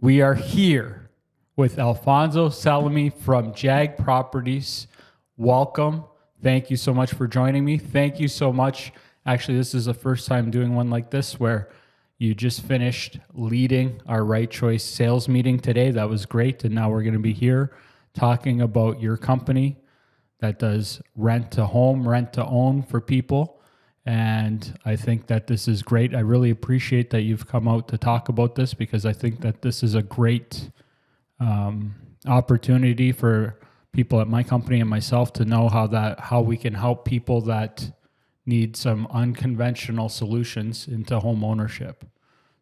We are here with Alfonso Salemi from JAAG Properties. Welcome. Thank you so much for joining me. Thank you so much. Actually, this is the first time doing one like this where you just finished leading our Right Choice sales meeting today. That was great. And now we're going to be here talking about your company that does rent to home, rent to own for people. And I think that this is great. I really appreciate that you've come out to talk about this because I think that this is a great opportunity for people at my company and myself to know how we can help people that need some unconventional solutions into home ownership.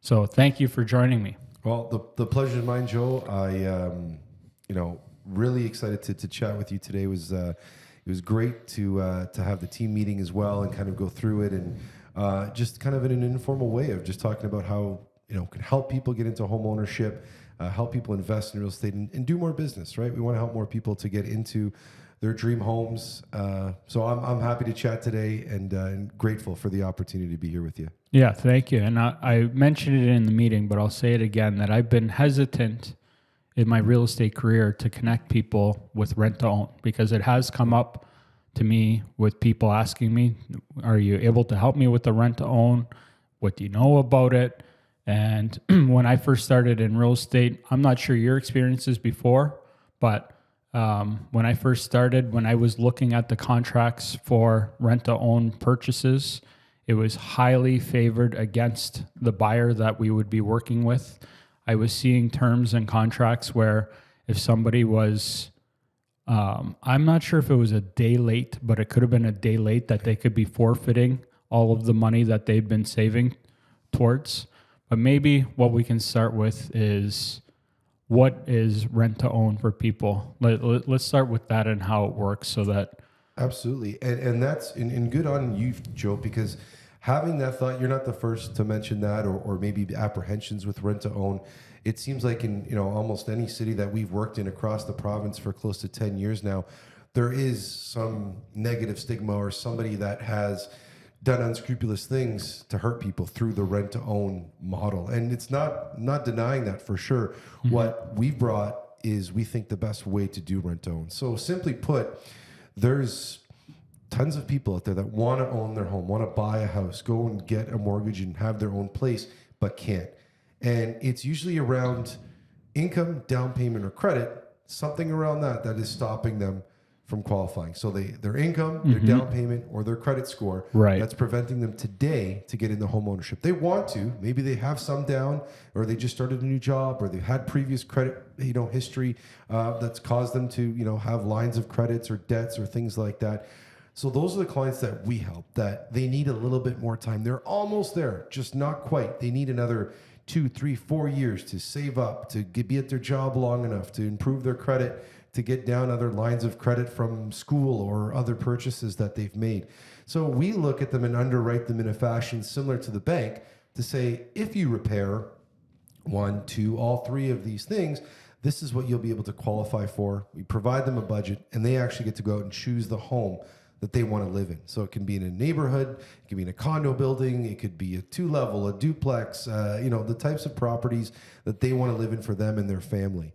So thank you for joining me. Well, the pleasure is mine, Joe. I really excited to chat with you today. It was great to have the team meeting as well and kind of go through it and just kind of in an informal way of just talking about how can help people get into home ownership, help people invest in real estate and do more business, right? We want to help more people to get into their dream homes. So I'm happy to chat today and grateful for the opportunity to be here with you. Yeah, thank you. And I mentioned it in the meeting, but I'll say it again that I've been hesitant in my real estate career to connect people with rent to own because it has come up to me with people asking me, are you able to help me with the rent to own? What do you know about it? And when I first started in real estate, I'm not sure your experiences before, but when I first started, when I was looking at the contracts for rent to own purchases, it was highly favored against the buyer that we would be working with. I was seeing terms and contracts where if somebody was, I'm not sure if it was a day late, but it could have been a day late that they could be forfeiting all of the money that they've been saving towards. But maybe what we can start with is what is rent to own for people? Let's start with that and how it works so that. Absolutely. And that's in good on you, Joe, because having that thought, you're not the first to mention that or maybe apprehensions with rent to own. It seems like in almost any city that we've worked in across the province for close to 10 years now, there is some negative stigma or somebody that has done unscrupulous things to hurt people through the rent to own model. And it's not denying that for sure. Mm-hmm. What we've brought is we think the best way to do rent to own. So simply put, there's tons of people out there that want to own their home, want to buy a house, go and get a mortgage and have their own place, but can't. And it's usually around income, down payment, or credit, something around that is stopping them from qualifying. So their income, their down payment, or their credit score, right, that's preventing them today to get into home ownership. They want to, maybe they have some down, or they just started a new job, or they've had previous credit, history that's caused them to, have lines of credits or debts or things like that. So those are the clients that we help, that they need a little bit more time. They're almost there, just not quite. They need another 2, 3, 4 years to save up, to be at their job long enough, to improve their credit, to get down other lines of credit from school or other purchases that they've made. So we look at them and underwrite them in a fashion similar to the bank to say, if you repair 1, 2, all 3 of these things, this is what you'll be able to qualify for. We provide them a budget and they actually get to go out and choose the home that they want to live in. So it can be in a neighborhood, it can be in a condo building, it could be a 2-level, a duplex, the types of properties that they want to live in for them and their family.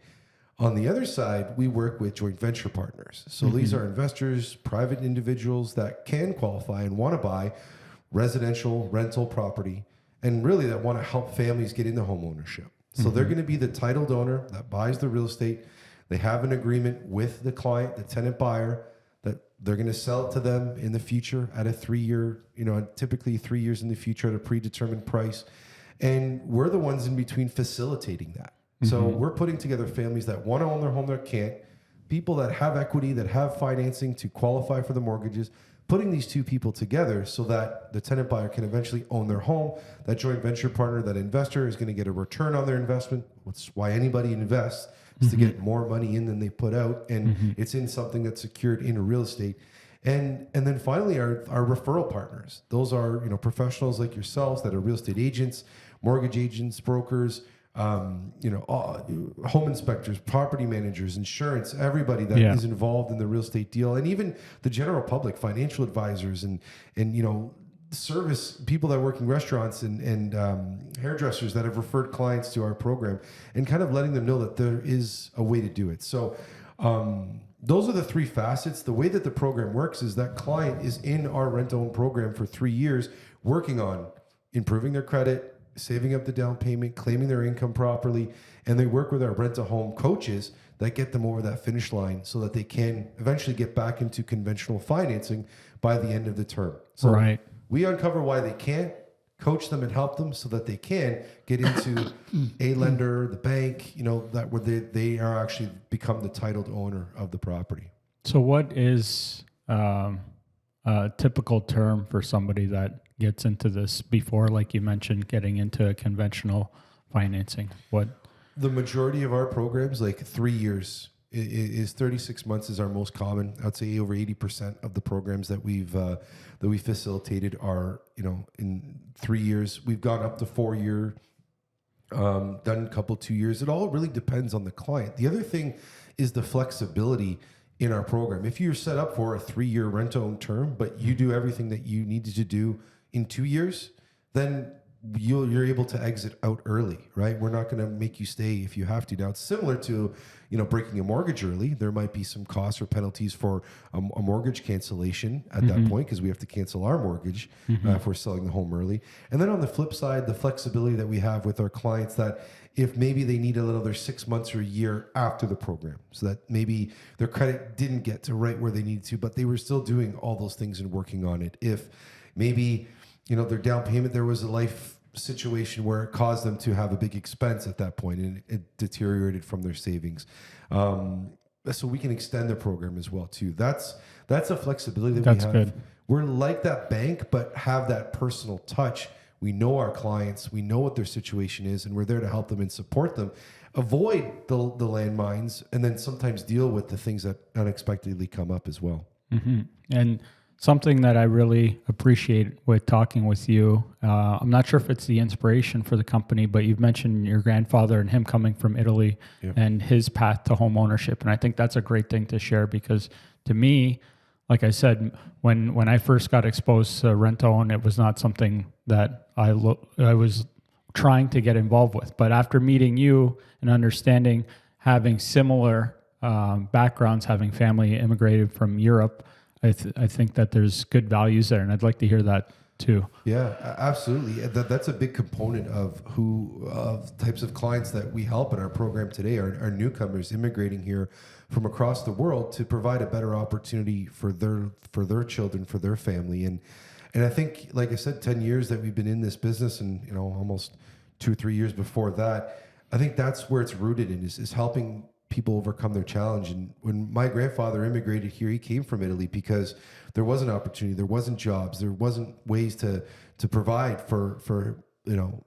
On the other side, we work with joint venture partners. So these are investors, private individuals that can qualify and want to buy residential rental property and really that want to help families get into home ownership. So they're going to be the titled owner that buys the real estate. They have an agreement with the client, the tenant buyer, that they're going to sell it to them in the future at a 3-year, typically 3 years in the future at a predetermined price. And we're the ones in between facilitating that. So we're putting together families that want to own their home that can't, people that have equity, that have financing to qualify for the mortgages, putting these two people together so that the tenant buyer can eventually own their home. That joint venture partner, that investor is going to get a return on their investment. That's why anybody invests, is to get more money in than they put out. And it's in something that's secured in real estate. And then finally, our referral partners. Those are professionals like yourselves that are real estate agents, mortgage agents, brokers, home inspectors, property managers, insurance, everybody that is involved in the real estate deal, and even the general public, financial advisors and service people that work in restaurants and hairdressers that have referred clients to our program, and kind of letting them know that there is a way to do it. So those are the three facets. The way that the program works is that client is in our rent-to-own program for 3 years, working on improving their credit, saving up the down payment, claiming their income properly, and they work with our rent-to-home coaches that get them over that finish line so that they can eventually get back into conventional financing by the end of the term. So Right. we uncover why they can't, coach them and help them so that they can get into a lender, the bank, that where they are actually become the titled owner of the property. So what is a typical term for somebody that gets into this before, like you mentioned, getting into conventional financing? What? The majority of our programs, like 3 years, is 36 months is our most common. I'd say over 80% of the programs that we facilitated are, in 3 years. We've gone up to 4 year, done a couple 2 years. It all really depends on the client. The other thing is the flexibility in our program. If you're set up for a 3-year rent-own term, but you do everything that you needed to do in 2 years, then you're able to exit out early, right? We're not going to make you stay if you have to. Now, it's similar to, breaking a mortgage early. There might be some costs or penalties for a mortgage cancellation at that point, because we have to cancel our mortgage if we're selling the home early. And then on the flip side, the flexibility that we have with our clients, that if maybe they need another 6 months or a year after the program, so that maybe their credit didn't get to right where they needed to, but they were still doing all those things and working on it. If maybe their down payment, there was a life situation where it caused them to have a big expense at that point, and it deteriorated from their savings. So we can extend the program as well too. That's a flexibility that we have. Good. We're like that bank, but have that personal touch. We know our clients, we know what their situation is, and we're there to help them and support them, avoid the landmines, and then sometimes deal with the things that unexpectedly come up as well. Mm-hmm. And something that I really appreciate with talking with you, I'm not sure if it's the inspiration for the company, but you've mentioned your grandfather and him coming from Italy and his path to home ownership. And I think that's a great thing to share, because to me, like I said, when I first got exposed to rent-to-own, it was not something that I was trying to get involved with. But after meeting you and understanding, having similar backgrounds, having family immigrated from Europe, I think that there's good values there, and I'd like to hear that too. Yeah, absolutely. That's a big component of types of clients that we help in our program today are newcomers immigrating here from across the world to provide a better opportunity for their children, for their family. And I think, like I said, 10 years that we've been in this business, and almost 2 or 3 years before that, I think that's where it's rooted in, is helping people overcome their challenge. And when my grandfather immigrated here, he came from Italy because there wasn't opportunity, there wasn't jobs, there wasn't ways to provide for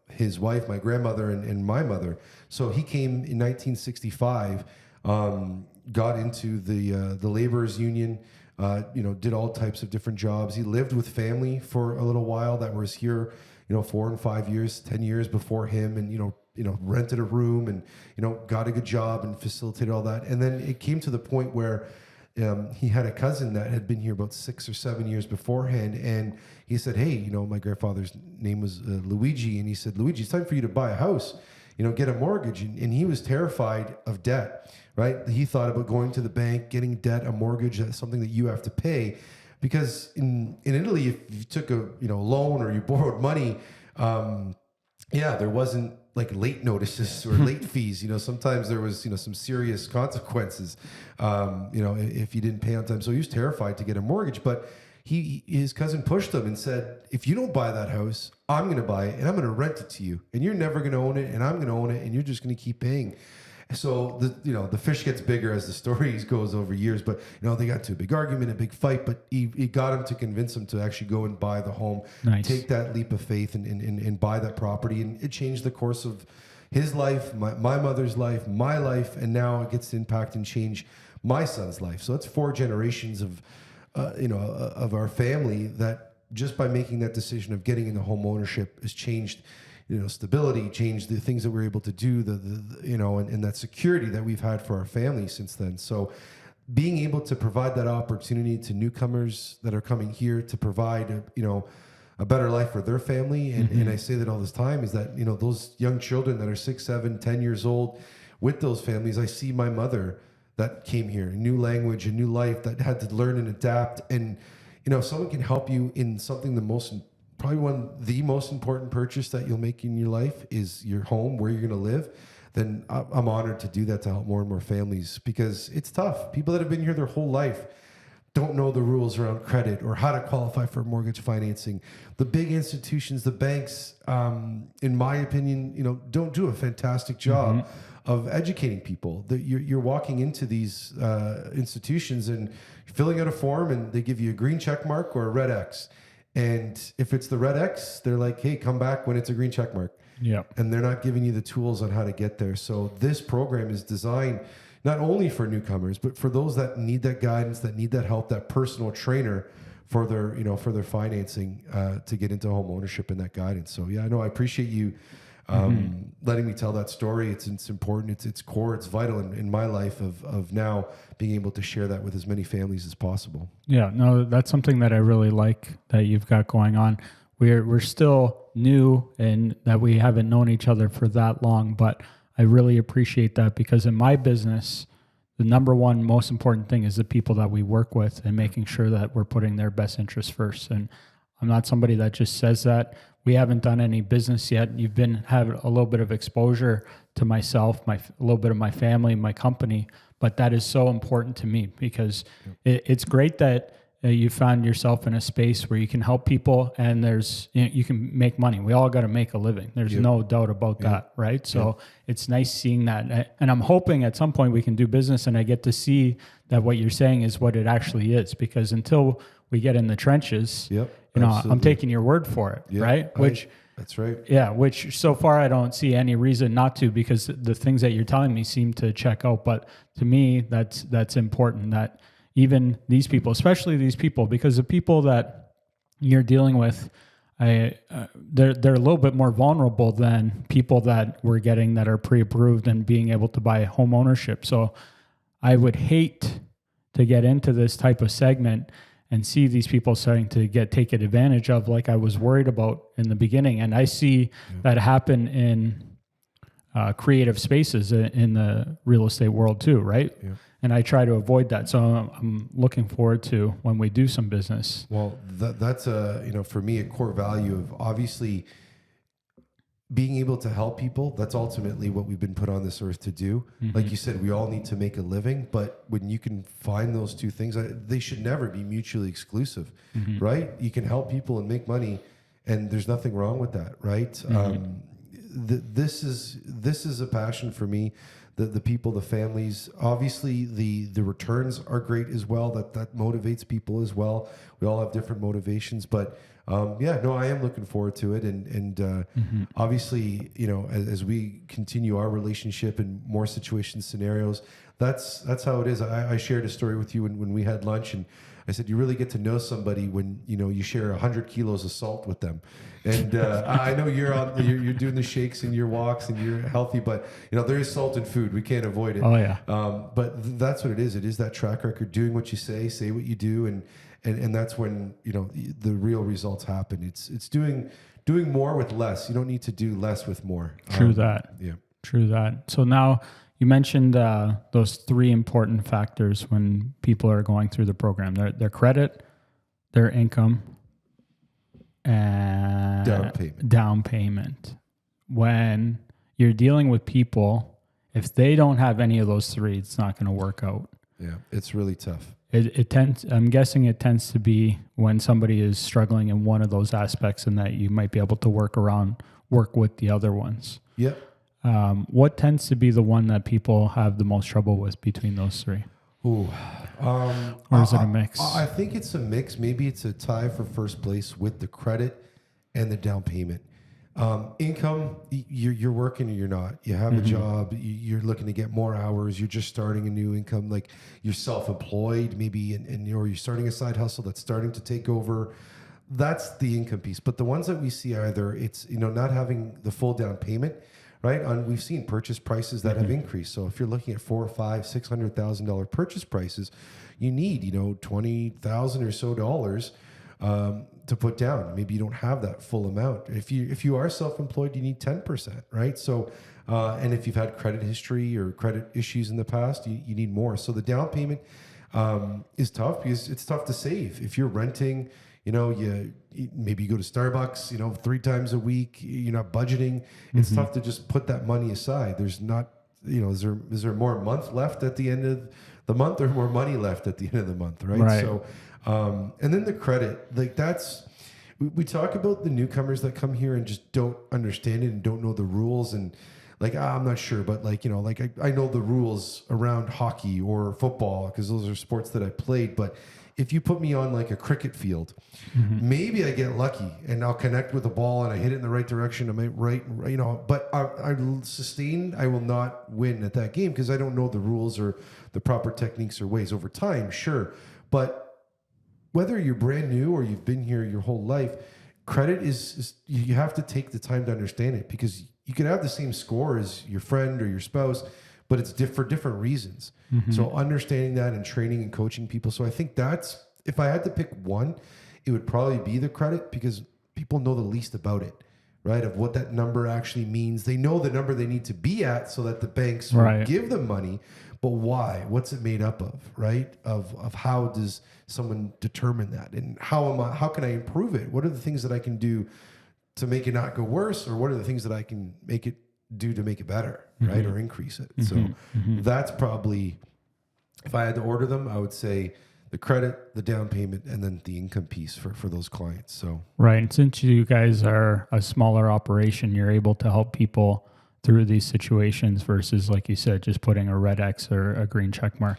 his wife, my grandmother, and my mother. So he came in 1965, got into the laborers union, did all types of different jobs. He lived with family for a little while that was here, 4 and 5 years, 10 years before him, and rented a room and, got a good job and facilitated all that. And then it came to the point where he had a cousin that had been here about 6 or 7 years beforehand. And he said, hey, my grandfather's name was Luigi. And he said, Luigi, it's time for you to buy a house, get a mortgage. And he was terrified of debt, right? He thought about going to the bank, getting debt, a mortgage, that's something that you have to pay. Because in Italy, if you took a loan or you borrowed money, there wasn't like late notices or late fees. Sometimes there was some serious consequences. If you didn't pay on time. So he was terrified to get a mortgage. But his cousin pushed him and said, "If you don't buy that house, I'm going to buy it and I'm going to rent it to you, and you're never going to own it, and I'm going to own it, and you're just going to keep paying." So the fish gets bigger as the story goes over years, but they got into a big argument, a big fight, but he got him to convince him to actually go and buy the home, take that leap of faith and buy that property. And it changed the course of his life, my mother's life, my life, and now it gets to impact and change my son's life. So that's 4 generations of our family that just by making that decision of getting into home ownership has changed stability, changed the things that we're able to do, and that security that we've had for our family since then. So being able to provide that opportunity to newcomers that are coming here, to provide, a better life for their family. And I say that all this time is that, those young children that are 6, 7, 10 years old with those families, I see my mother that came here, a new language, a new life, that had to learn and adapt. And, if someone can help you in something, the most important purchase that you'll make in your life is your home, where you're going to live, then I'm honored to do that, to help more and more families, because it's tough. People that have been here their whole life don't know the rules around credit or how to qualify for mortgage financing. The big institutions, the banks, in my opinion, don't do a fantastic job of educating people. You're walking into these institutions and filling out a form, and they give you a green check mark or a red X. And if it's the red X, they're like, hey, come back when it's a green check mark. Yeah. And they're not giving you the tools on how to get there. So this program is designed not only for newcomers, but for those that need that guidance, that need that help, that personal trainer for their financing, to get into home ownership and that guidance. So yeah, I appreciate you letting me tell that story. It's important. It's core. It's vital in my life of now being able to share that with as many families as possible. Yeah, no, that's something that I really like that you've got going on. We're still new and that we haven't known each other for that long, but I really appreciate that, because in my business, the number one most important thing is the people that we work with and making sure that we're putting their best interests first. And I'm not somebody that just says that. We haven't done any business yet. You've had a little bit of exposure to myself, a little bit of my family, my company, but that is so important to me, because it's great that you found yourself in a space where you can help people and you can make money. We all got to make a living. There's no doubt about that, right? So it's nice seeing that. And I'm hoping at some point we can do business and I get to see that what you're saying is what it actually is, because until we get in the trenches, I'm taking your word for it, right? That's right. Yeah, which so far I don't see any reason not to, because the things that you're telling me seem to check out. But to me, that's important, that even these people, especially these people, because the people that you're dealing with, they're a little bit more vulnerable than people that we're getting that are pre-approved and being able to buy home ownership. So I would hate to get into this type of segment and see these people starting to get taken advantage of, like I was worried about in the beginning. And I see that happen in creative spaces in the real estate world too, right? Yeah. And I try to avoid that. So I'm looking forward to when we do some business. Well, that's for me, a core value of obviously being able to help people. That's ultimately what we've been put on this earth to do. Like you said, we all need to make a living, but when you can find those two things, they should never be mutually exclusive, right? You can help people and make money, and there's nothing wrong with that, right? This is a passion for me. The people, the families, obviously the returns are great as well. That motivates people as well. We all have different motivations, but I am looking forward to it. And obviously, as we continue our relationship in more situations, scenarios, that's how it is. I shared a story with you when we had lunch, and I said, you really get to know somebody when, you share 100 kilos of salt with them. And I know you're doing the shakes and your walks and you're healthy, but there is salt in food. We can't avoid it. Oh yeah. But that's what it is. It is that track record, doing what you say what you do. And that's when, the real results happen. It's doing more with less. You don't need to do less with more. True that. Yeah. True that. So now, you mentioned those three important factors when people are going through the program: their credit, their income, and down payment. When you're dealing with people, if they don't have any of those three, it's not going to work out. Yeah, it's really tough. I'm guessing it tends to be when somebody is struggling in one of those aspects, and that you might be able to work with the other ones. Yep. What tends to be the one that people have the most trouble with between those three? Ooh. Or is it a mix? I think it's a mix. Maybe it's a tie for first place with the credit and the down payment. Income, you're working or you're not. You have a job, you're looking to get more hours, you're just starting a new income, like you're self-employed maybe, or you're starting a side hustle that's starting to take over. That's the income piece. But the ones that we see, either it's not having the full down payment, right? We've seen purchase prices that have increased. So if you're looking at $400,000, $500,000, $600,000 purchase prices, you need $20,000 or so dollars to put down. Maybe you don't have that full amount. If you are self-employed, you need 10%, right? So, and if you've had credit history or credit issues in the past, you need more. So the down payment is tough because it's tough to save. If you're renting, maybe you go to Starbucks, 3 times a week, you're not budgeting. It's tough to just put that money aside. There's not, is there more month left at the end of the month or more money left at the end of the month, right? Right. So, and then the credit, we talk about the newcomers that come here and just don't understand it and don't know the rules and I'm not sure, but I know the rules around hockey or football because those are sports that I played. But if you put me on a cricket field, maybe I get lucky and I'll connect with the ball and I hit it in the right direction. I might but I will not win at that game because I don't know the rules or the proper techniques or ways over time. Sure. But whether you're brand new or you've been here your whole life, credit is you have to take the time to understand it because you can have the same score as your friend or your spouse, but it's for different reasons. So understanding that and training and coaching people. So I think that's, if I had to pick one, it would probably be the credit because people know the least about it, right? Of what that number actually means. They know the number they need to be at so that the banks will give them money, but why? What's it made up of, right? Of how does someone determine that? And how can I improve it? What are the things that I can do to make it not go worse, or what are the things that I can make it do to make it better, right? Or increase it. So that's probably, if I had to order them, I would say the credit, the down payment, and then the income piece for those clients. So right. And since you guys are a smaller operation, you're able to help people through these situations versus, like you said, just putting a red X or a green check mark.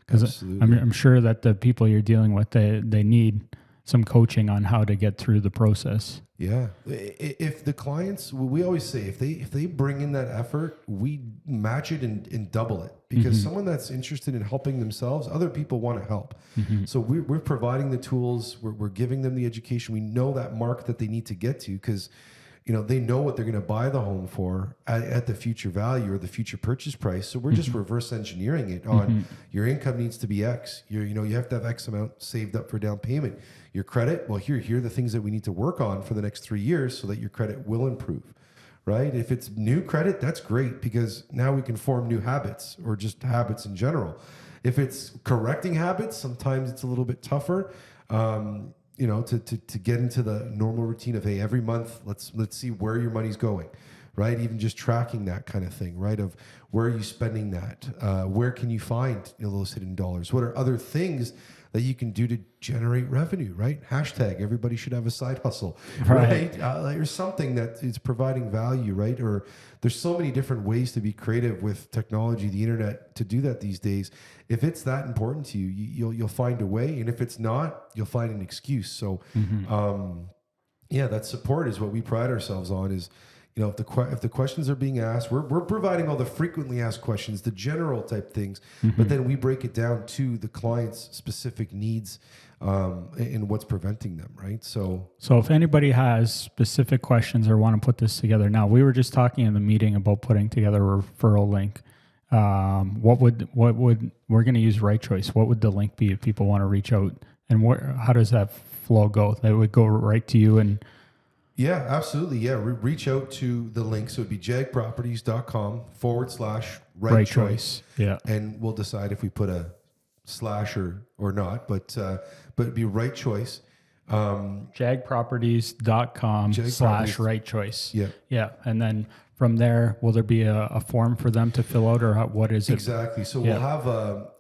Because I'm sure that the people you're dealing with, they need some coaching on how to get through the process. Yeah. If the clients, we always say, if they bring in that effort, we match it and double it because someone that's interested in helping themselves, other people want to help. So we're providing the tools, we're giving them the education. We know that mark that they need to get to because they know what they're going to buy the home for at the future value or the future purchase price. So we're just reverse engineering it on your income needs to be X. You have to have X amount saved up for down payment. Your credit, well, here are the things that we need to work on for the next 3 years so that your credit will improve, right? If it's new credit, that's great because now we can form new habits or just habits in general. If it's correcting habits, sometimes it's a little bit tougher. To get into the normal routine of, hey, every month, let's see where your money's going, right? Even just tracking that kind of thing, right? Of where are you spending that? Where can you find those hidden dollars? What are other things that you can do to generate revenue, right? Hashtag, everybody should have a side hustle, right? Or something that is providing value, right? Or there's so many different ways to be creative with technology, the internet, to do that these days. If it's that important to you, you'll find a way. And if it's not, you'll find an excuse. So, that support is what we pride ourselves on is, if the questions are being asked, we're providing all the frequently asked questions, the general type things, but then we break it down to the client's specific needs and what's preventing them, right? So if anybody has specific questions or want to put this together, now we were just talking in the meeting about putting together a referral link. What would we're going to use Right Choice? What would the link be if people want to reach out? And how does that flow go? That would go right to you and. Yeah, absolutely. Yeah. Reach out to the link. So it'd be jaagproperties.com/right choice. Yeah. And we'll decide if we put a slash or not, but it'd be Right Choice. jaagproperties.com/right choice. Yeah. Yeah. And then from there, will there be a form for them to fill out or what is it? Exactly. So we'll have a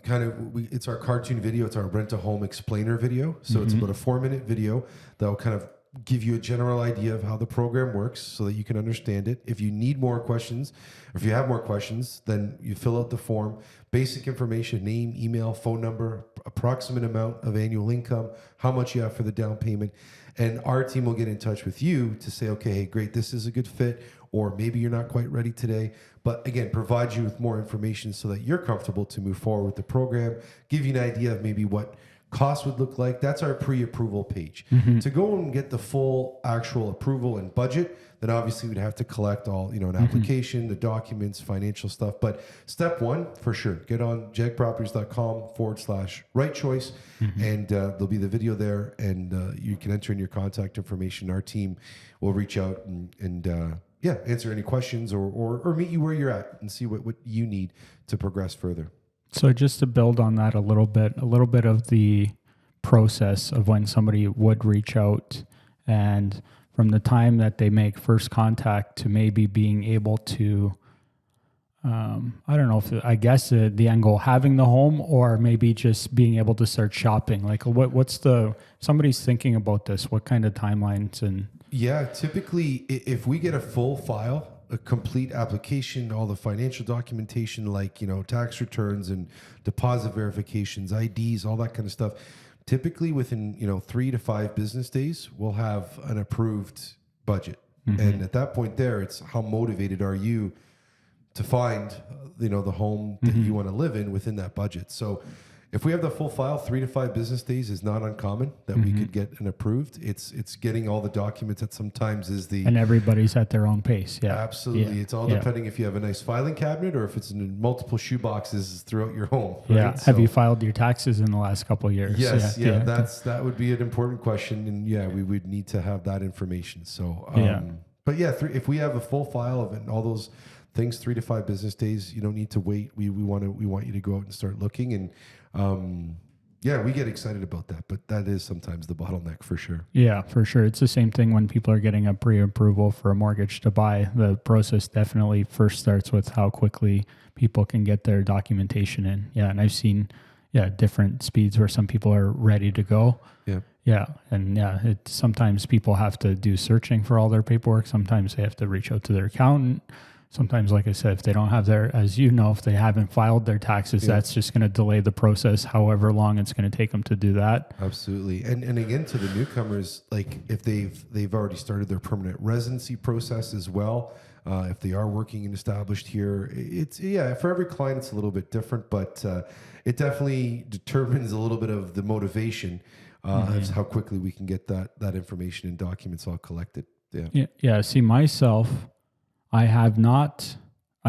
it's our cartoon video. It's our rent-a-home explainer video. So it's about a 4-minute video that will kind of give you a general idea of how the program works so that you can understand it. If you need more questions, or if you have more questions, then you fill out the form, basic information, name, email, phone number, approximate amount of annual income, how much you have for the down payment. And our team will get in touch with you to say, okay, hey, great, this is a good fit, or maybe you're not quite ready today. But again, provide you with more information so that you're comfortable to move forward with the program, give you an idea of maybe what cost would look like. That's our pre-approval page. To go and get the full actual approval and budget, then obviously we'd have to collect all, an application, the documents, financial stuff. But step one, for sure, get on jaagproperties.com/right choice, and there'll be the video there, and you can enter in your contact information. Our team will reach out and answer any questions or meet you where you're at and see what you need to progress further. So just to build on that a little bit of the process of when somebody would reach out, and from the time that they make first contact to maybe being able to, I don't know if, I guess the end goal, having the home, or maybe just being able to start shopping. Like what's somebody's thinking about this, what kind of timelines and... Yeah, typically if we get a full file, a complete application, all the financial documentation, like, tax returns and deposit verifications, IDs, all that kind of stuff, typically within, 3 to 5 business days, we'll have an approved budget. And at that point there, it's how motivated are you to find, the home that you want to live in within that budget. So if we have the full file, 3 to 5 business days is not uncommon that we could get an approved. It's getting all the documents that sometimes is the... And everybody's at their own pace. Yeah, absolutely. Yeah. It's all depending if you have a nice filing cabinet or if it's in multiple shoe boxes throughout your home. Right? Yeah. Have you filed your taxes in the last couple of years? Yes. Yeah. That would be an important question. And we would need to have that information. So, but if we have a full file of it and all those things, 3 to 5 business days, you don't need to wait. We want you to go out and start looking, and we get excited about that, but that is sometimes the bottleneck for sure. Yeah, for sure. It's the same thing when people are getting a pre-approval for a mortgage to buy. The process definitely first starts with how quickly people can get their documentation in. Yeah, and I've seen different speeds where some people are ready to go. Yeah. Yeah, and sometimes people have to do searching for all their paperwork. Sometimes they have to reach out to their accountant. Sometimes, like I said, if they don't have if they haven't filed their taxes, that's just going to delay the process however long it's going to take them to do that. Absolutely. And again, to the newcomers, like if they've already started their permanent residency process as well, if they are working and established here, it's, for every client, it's a little bit different, but it definitely determines a little bit of the motivation as how quickly we can get that information and documents all collected. Yeah. See, myself, I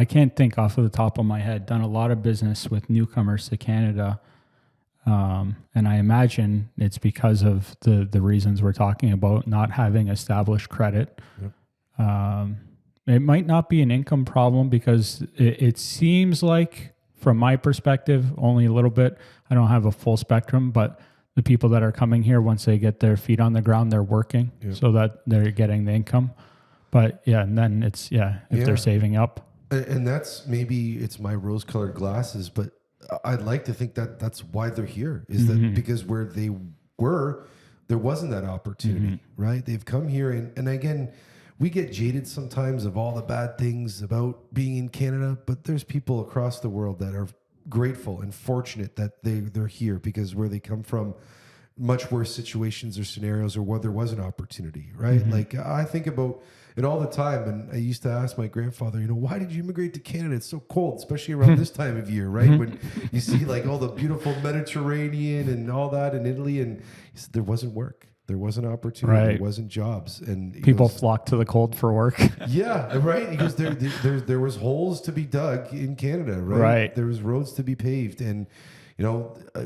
can't think off of the top of my head, done a lot of business with newcomers to Canada. And I imagine it's because of the reasons we're talking about, not having established credit. Yep. It might not be an income problem because it seems like, from my perspective, only a little bit, I don't have a full spectrum, but the people that are coming here, once they get their feet on the ground, they're working so that they're getting the income. But and then it's, if they're saving up. And that's, maybe it's my rose-colored glasses, but I'd like to think that that's why they're here, is that because where they were, there wasn't that opportunity, right? They've come here, and again, we get jaded sometimes of all the bad things about being in Canada, but there's people across the world that are grateful and fortunate that they're here, because where they come from, much worse situations or scenarios, or where there was an opportunity, right? Like, I think about it all the time, and I used to ask my grandfather, why did you immigrate to Canada? It's so cold, especially around this time of year, right? When you see like all the beautiful Mediterranean and all that in Italy, and he said there wasn't work. There wasn't opportunity. There wasn't jobs, and people flock to the cold for work. Yeah, right. Because there was holes to be dug in Canada, right? There was roads to be paved, and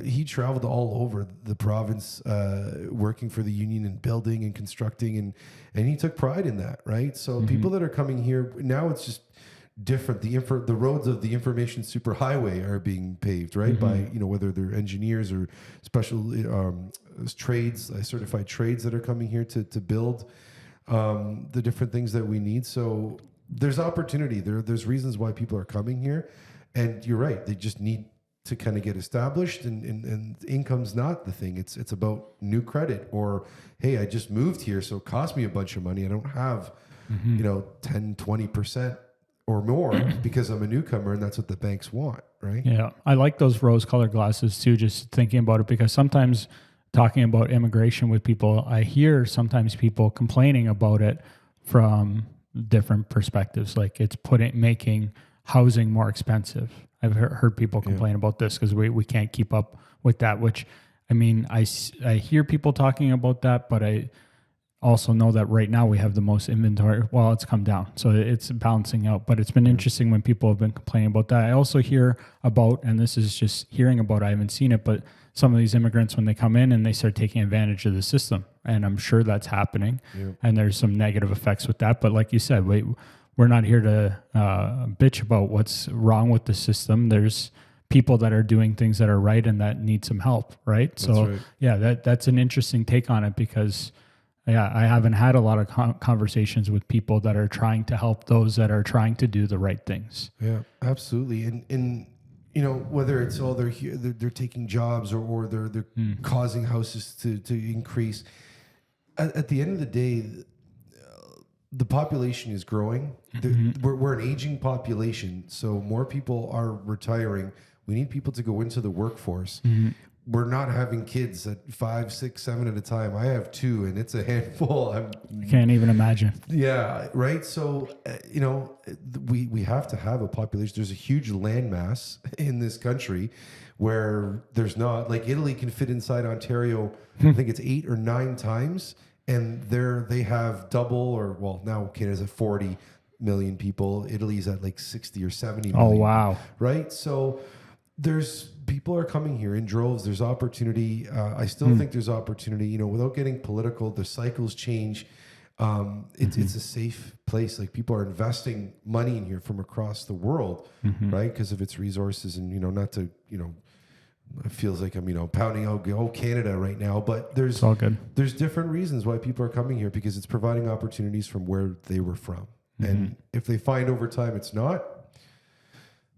he traveled all over the province, working for the union and building and constructing, and he took pride in that, right? So people that are coming here now, it's just different. The roads of the information superhighway are being paved, right? By whether they're engineers or special trades, certified trades that are coming here to build the different things that we need. So there's opportunity. There's reasons why people are coming here, and you're right. They just need to kind of get established, and income's not the thing. It's about new credit, or, hey, I just moved here, so it cost me a bunch of money. I don't have, 10, 20% or more because I'm a newcomer, and that's what the banks want, right? Yeah. I like those rose-colored glasses too, just thinking about it, because sometimes talking about immigration with people, I hear sometimes people complaining about it from different perspectives, like it's making housing more expensive. I've heard people complain about this because we can't keep up with that, which I mean, I hear people talking about that, but I also know that right now we have the most inventory. Well, it's come down, so it's balancing out. But it's been interesting when people have been complaining about that. I also hear about, and this is just hearing about, I haven't seen it, but some of these immigrants, when they come in and they start taking advantage of the system, and I'm sure that's happening. Yeah. And there's some negative effects with that. But like you said, we're not here to bitch about what's wrong with the system. There's people that are doing things that are right and that need some help, right? Right. Yeah, that's an interesting take on it, because I haven't had a lot of conversations with people that are trying to help those that are trying to do the right things. Yeah, absolutely. And you know, whether it's they're here, they're taking jobs, or they're causing houses to increase. At the end of the day, the population is growing. We're an aging population, so more people are retiring. We need people to go into the workforce. We're not having kids at 5, 6, 7 at a time. I have 2, and it's a handful. I can't even imagine. Yeah, right. So you know, we have to have a population. There's a huge landmass in this country where there's not, like, Italy can fit inside Ontario. I think it's 8 or 9 times, and they have double, or well, now Canada's at 40 million people. Italy's at like 60 or 70 million. Oh, wow. Right. So people are coming here in droves. There's opportunity. I still think there's opportunity, you know, without getting political. The cycles change. It's a safe place. Like, people are investing money in here from across the world, right? Because of its resources, and, you know, not to, you know, it feels like I'm, you know, pounding out Canada right now, but It's all good. there's different reasons why people are coming here, because it's providing opportunities from where they were from. And if they find over time it's not,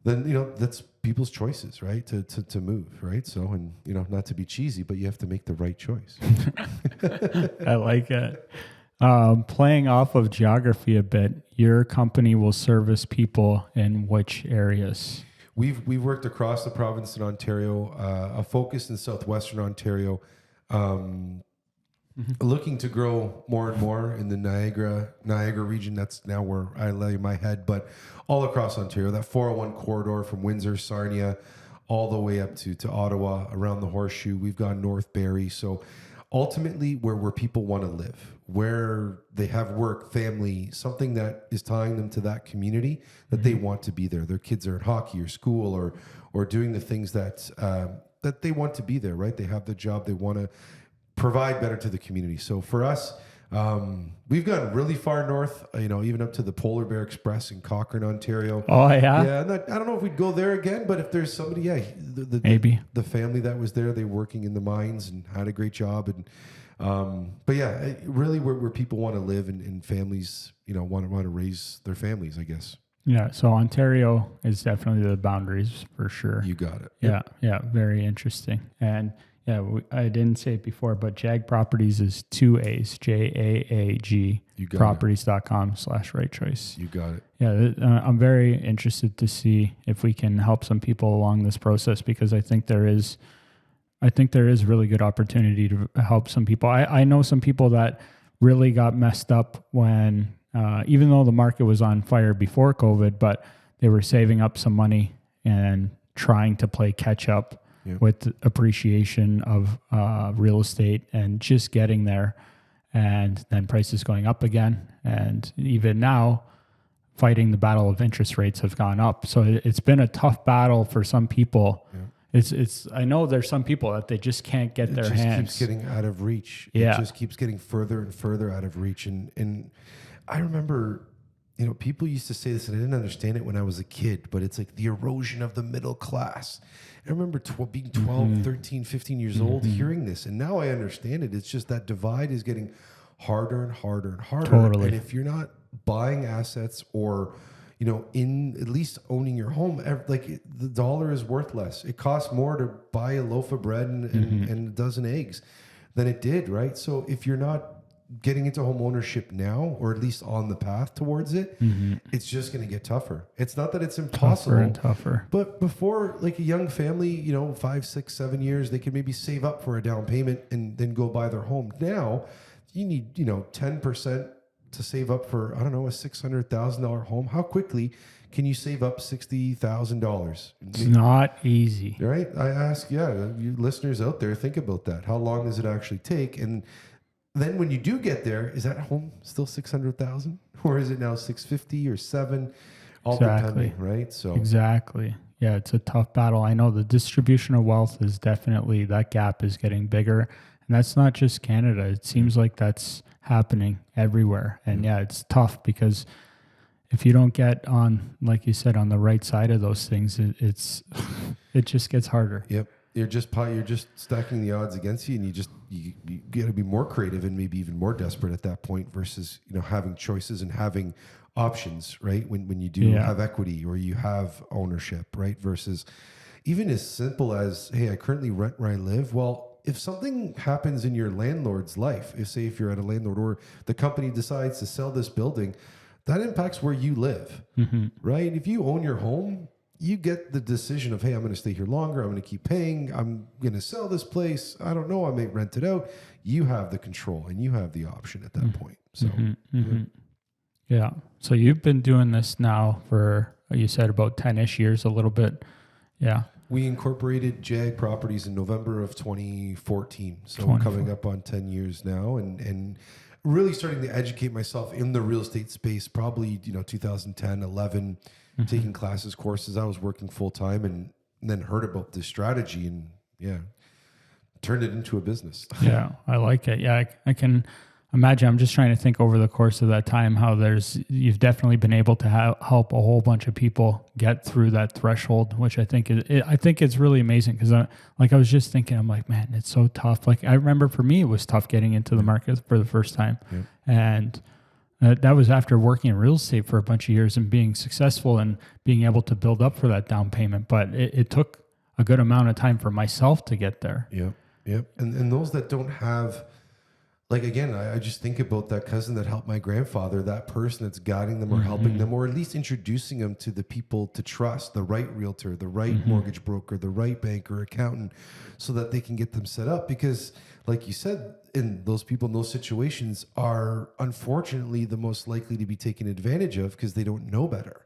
then, you know, that's people's choices, right? To move, right? So, and, you know, not to be cheesy, but you have to make the right choice. I like it. Playing off of geography a bit, your company will service people in which areas? We've worked across the province in Ontario, a focus in southwestern Ontario, looking to grow more and more in the Niagara region. That's now where I lay my head, but all across Ontario, that 401 corridor from Windsor, Sarnia, all the way up to Ottawa, around the Horseshoe. We've gone North Barrie. So ultimately where people want to live, where they have work, family, something that is tying them to that community, that they want to be there. Their kids are at hockey or school, or doing the things that they want to be there, right? They have the job, they want to provide better to the community. So for us, we've gone really far north, you know, even up to the Polar Bear Express in Cochrane, Ontario. Oh, yeah? Yeah, I don't know if we'd go there again, but if there's somebody, Maybe. The family that was there, they were working in the mines and had a great job. And but yeah, really where people want to live, and families, you know, want to raise their families, I guess. Yeah, so Ontario is definitely the boundaries for sure. You got it. Yeah, very interesting. And yeah, I didn't say it before, but JAAG Properties is 2 A's, JAAG, properties.com/right choice. You got it. Yeah, I'm very interested to see if we can help some people along this process, because I think there is really good opportunity to help some people. I know some people that really got messed up when, even though the market was on fire before COVID, but they were saving up some money and trying to play catch up with appreciation of real estate, and just getting there, and then prices going up again. And even now, fighting the battle of interest rates have gone up. So it's been a tough battle for some people. Yeah. I know there's some people that they just can't get their hands. It just keeps getting out of reach. Yeah. It just keeps getting further and further out of reach. And I remember, you know, people used to say this, and I didn't understand it when I was a kid, but it's like the erosion of the middle class. I remember being 12, 13, 15 years old, hearing this, and now I understand it. It's just that divide is getting harder and harder and harder. Totally. And if you're not buying assets, or, you know, in at least owning your home, like, the dollar is worth less. It costs more to buy a loaf of bread and a dozen eggs than it did, right? So if you're not getting into home ownership now, or at least on the path towards it, it's just going to get tougher. It's not that it's impossible. Tougher and tougher. But before, like, a young family, you know, 5, 6, 7 years, they can maybe save up for a down payment and then go buy their home. Now, you need, you know, 10% to save up for, I don't know, a $600,000 home. How quickly can you save up $60,000? It's not easy. Right? I ask, you listeners out there, think about that. How long does it actually take? And then when you do get there, is that home still 600,000, or is it now 650 or 7? All depending, right? So exactly. Yeah, it's a tough battle. I know the distribution of wealth is definitely, that gap is getting bigger. And that's not just Canada. It seems like that's happening everywhere. And yeah, it's tough because if you don't get on, like you said, on the right side of those things, it just gets harder. Yep. You're just stacking the odds against you, and you got to be more creative and maybe even more desperate at that point versus, having choices and having options, right? When you do have equity or you have ownership, right? Versus even as simple as, hey, I currently rent where I live. Well, if something happens in your landlord's life, if you're at a landlord or the company decides to sell this building, that impacts where you live, right? If you own your home, you get the decision of, hey, I'm going to stay here longer. I'm going to keep paying. I'm going to sell this place. I don't know. I may rent it out. You have the control and you have the option at that point. So, yeah. So you've been doing this now for, you said about 10-ish years, a little bit. Yeah. We incorporated JAAG Properties in November of 2014. So we're coming up on 10 years now, and really starting to educate myself in the real estate space, probably, 2010, 11, taking classes, courses. I was working full time and then heard about this strategy and turned it into a business. Yeah, I like it. Yeah, I can imagine. I'm just trying to think over the course of that time how you've definitely been able to help a whole bunch of people get through that threshold, which I think it's really amazing because I was just thinking, I'm like, man, it's so tough. Like I remember for me, it was tough getting into the market for the first time, and that was after working in real estate for a bunch of years and being successful and being able to build up for that down payment. But it took a good amount of time for myself to get there. Yep. And those that don't have, like, again, I just think about that cousin that helped my grandfather, that person that's guiding them or helping them, or at least introducing them to the people to trust, the right realtor, the right mortgage broker, the right banker, accountant, so that they can get them set up. Because like you said, those people in those situations are unfortunately the most likely to be taken advantage of because they don't know better,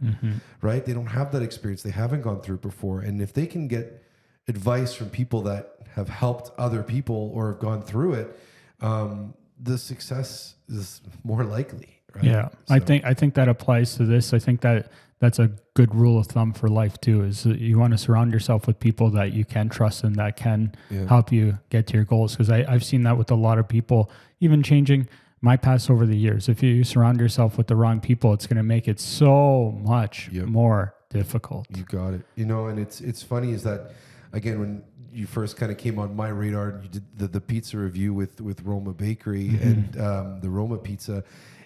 right? They don't have that experience. They haven't gone through it before. And if they can get advice from people that have helped other people or have gone through it, the success is more likely, right? Yeah. So. I think that applies to this. I think that's a good rule of thumb for life too, is you want to surround yourself with people that you can trust and that can help you get to your goals. Because I've seen that with a lot of people, even changing my paths over the years. If you surround yourself with the wrong people, it's going to make it so much more difficult. You got it. And it's funny is that, again, when you first kind of came on my radar, you did the pizza review with Roma Bakery and the Roma Pizza.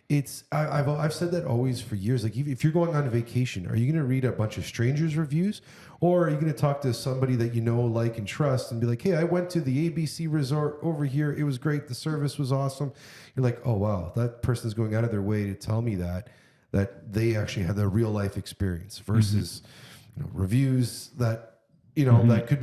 I've said that always for years. Like if you're going on a vacation, are you going to read a bunch of strangers' reviews, or are you going to talk to somebody that you know, like, and trust, and be like, hey, I went to the ABC resort over here. It was great. The service was awesome. You're like, oh wow, that person's going out of their way to tell me that they actually had a real life experience versus reviews that. That could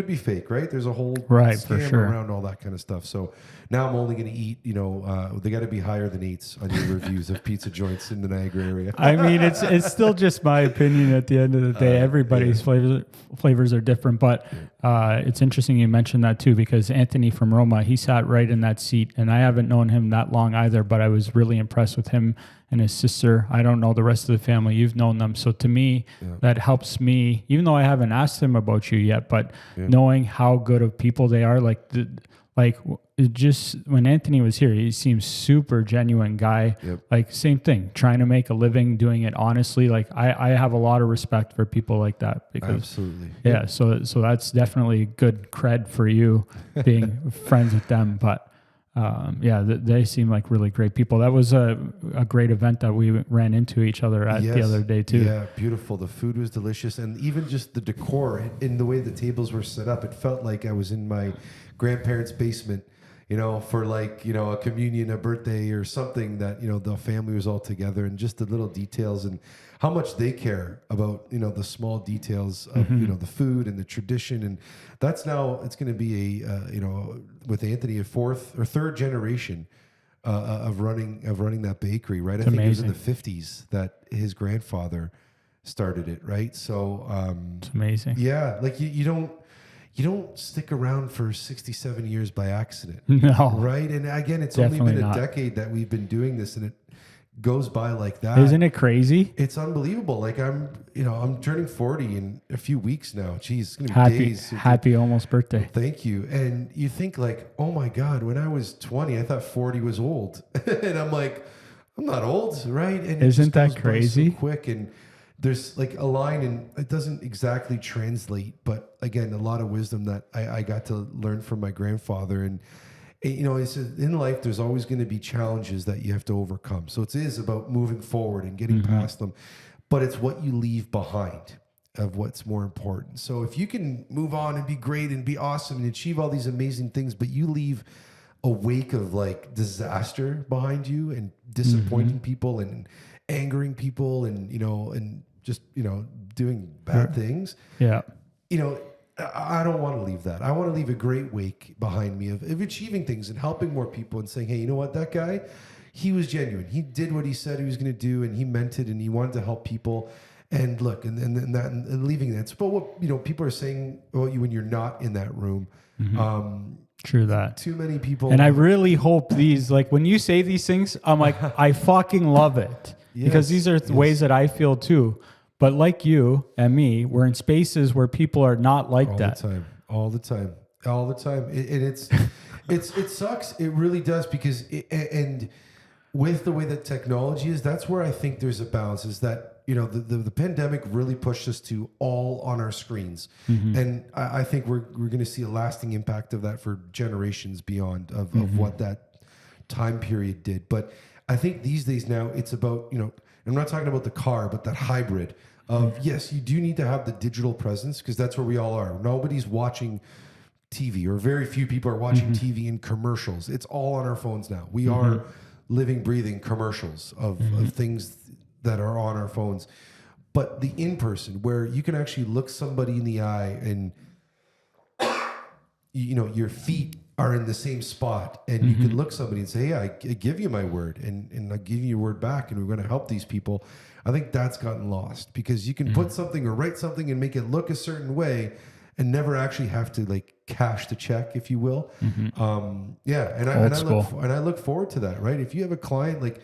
be fake, right? There's a whole scam around all that kind of stuff. So now I'm only going to eat, they got to be higher than 8s on your reviews of pizza joints in the Niagara area. I mean, it's still just my opinion at the end of the day. Everybody's flavors are different, but it's interesting you mentioned that too, because Anthony from Roma, he sat right in that seat, and I haven't known him that long either, but I was really impressed with him and his sister. I don't know the rest of the family. You've known them. So to me, that helps me, even though I haven't asked him about you yet, but knowing how good of people they are, just when Anthony was here, he seems super genuine guy. Like same thing, trying to make a living, doing it honestly. Like I have a lot of respect for people like that because absolutely. Yeah. So that's definitely good cred for you being friends with them. But they seem like really great people. That was a great event that we ran into each other at the other day too. Yeah, beautiful. The food was delicious, and even just the decor in the way the tables were set up, it felt like I was in my grandparents' basement, for a communion, a birthday or something that, the family was all together, and just the little details and how much they care about, the small details of, the food and the tradition. And that's now, it's going to be with Anthony, a 4th or 3rd generation of running that bakery, right? I It's think it was in amazing. the 50s that his grandfather started it, right? So It's amazing. yeah, like you don't stick around for 67 years by accident, No, right? And again, it's definitely only been a not. decade that we've been doing this, and it goes by like that. Isn't it crazy? It's unbelievable. Like I'm turning 40 in a few weeks now. Jeez, it's gonna be Happy, days. happy almost birthday. Thank you. And you think like, oh my God, when I was 20, I thought 40 was old. And I'm like, I'm not old, right? And Isn't it just that goes by crazy? so quick. And there's like a line, and it doesn't exactly translate, but again, a lot of wisdom that I got to learn from my grandfather. And he said in life, there's always going to be challenges that you have to overcome. So it is about moving forward and getting past them, but it's what you leave behind of what's more important. So if you can move on and be great and be awesome and achieve all these amazing things, but you leave a wake of like disaster behind you and disappointing people and angering people and, and just, doing bad things, Yeah. I don't want to leave that. I want to leave a great wake behind me of achieving things and helping more people and saying, hey, you know what? That guy, he was genuine. He did what he said he was going to do, and he meant it, and he wanted to help people. And look, and leaving that. But what people are saying about you when you're not in that room. True that. Too many people. And I really hope these, like when you say these things, I'm like, I fucking love it. Because these are ways that I feel too. But like you and me, we're in spaces where people are not like that. All the time. It sucks. It really does, because and with the way that technology is, that's where I think there's a balance, is that, the pandemic really pushed us to all on our screens. And I think we're going to see a lasting impact of that for generations beyond of what that time period did. But I think these days now it's about, I'm not talking about the car, but that hybrid of, yes, you do need to have the digital presence, because that's where we all are. Nobody's watching TV, or very few people are watching TV in commercials. It's all on our phones now. We are living, breathing commercials of things that are on our phones. But the in-person, where you can actually look somebody in the eye and, your feet are in the same spot, and you can look somebody and say, hey, I give you my word, and I give you your word back, and we're going to help these people. I think that's gotten lost, because you can put something or write something and make it look a certain way and never actually have to like cash the check, if you will. And I look forward to that, right? If you have a client like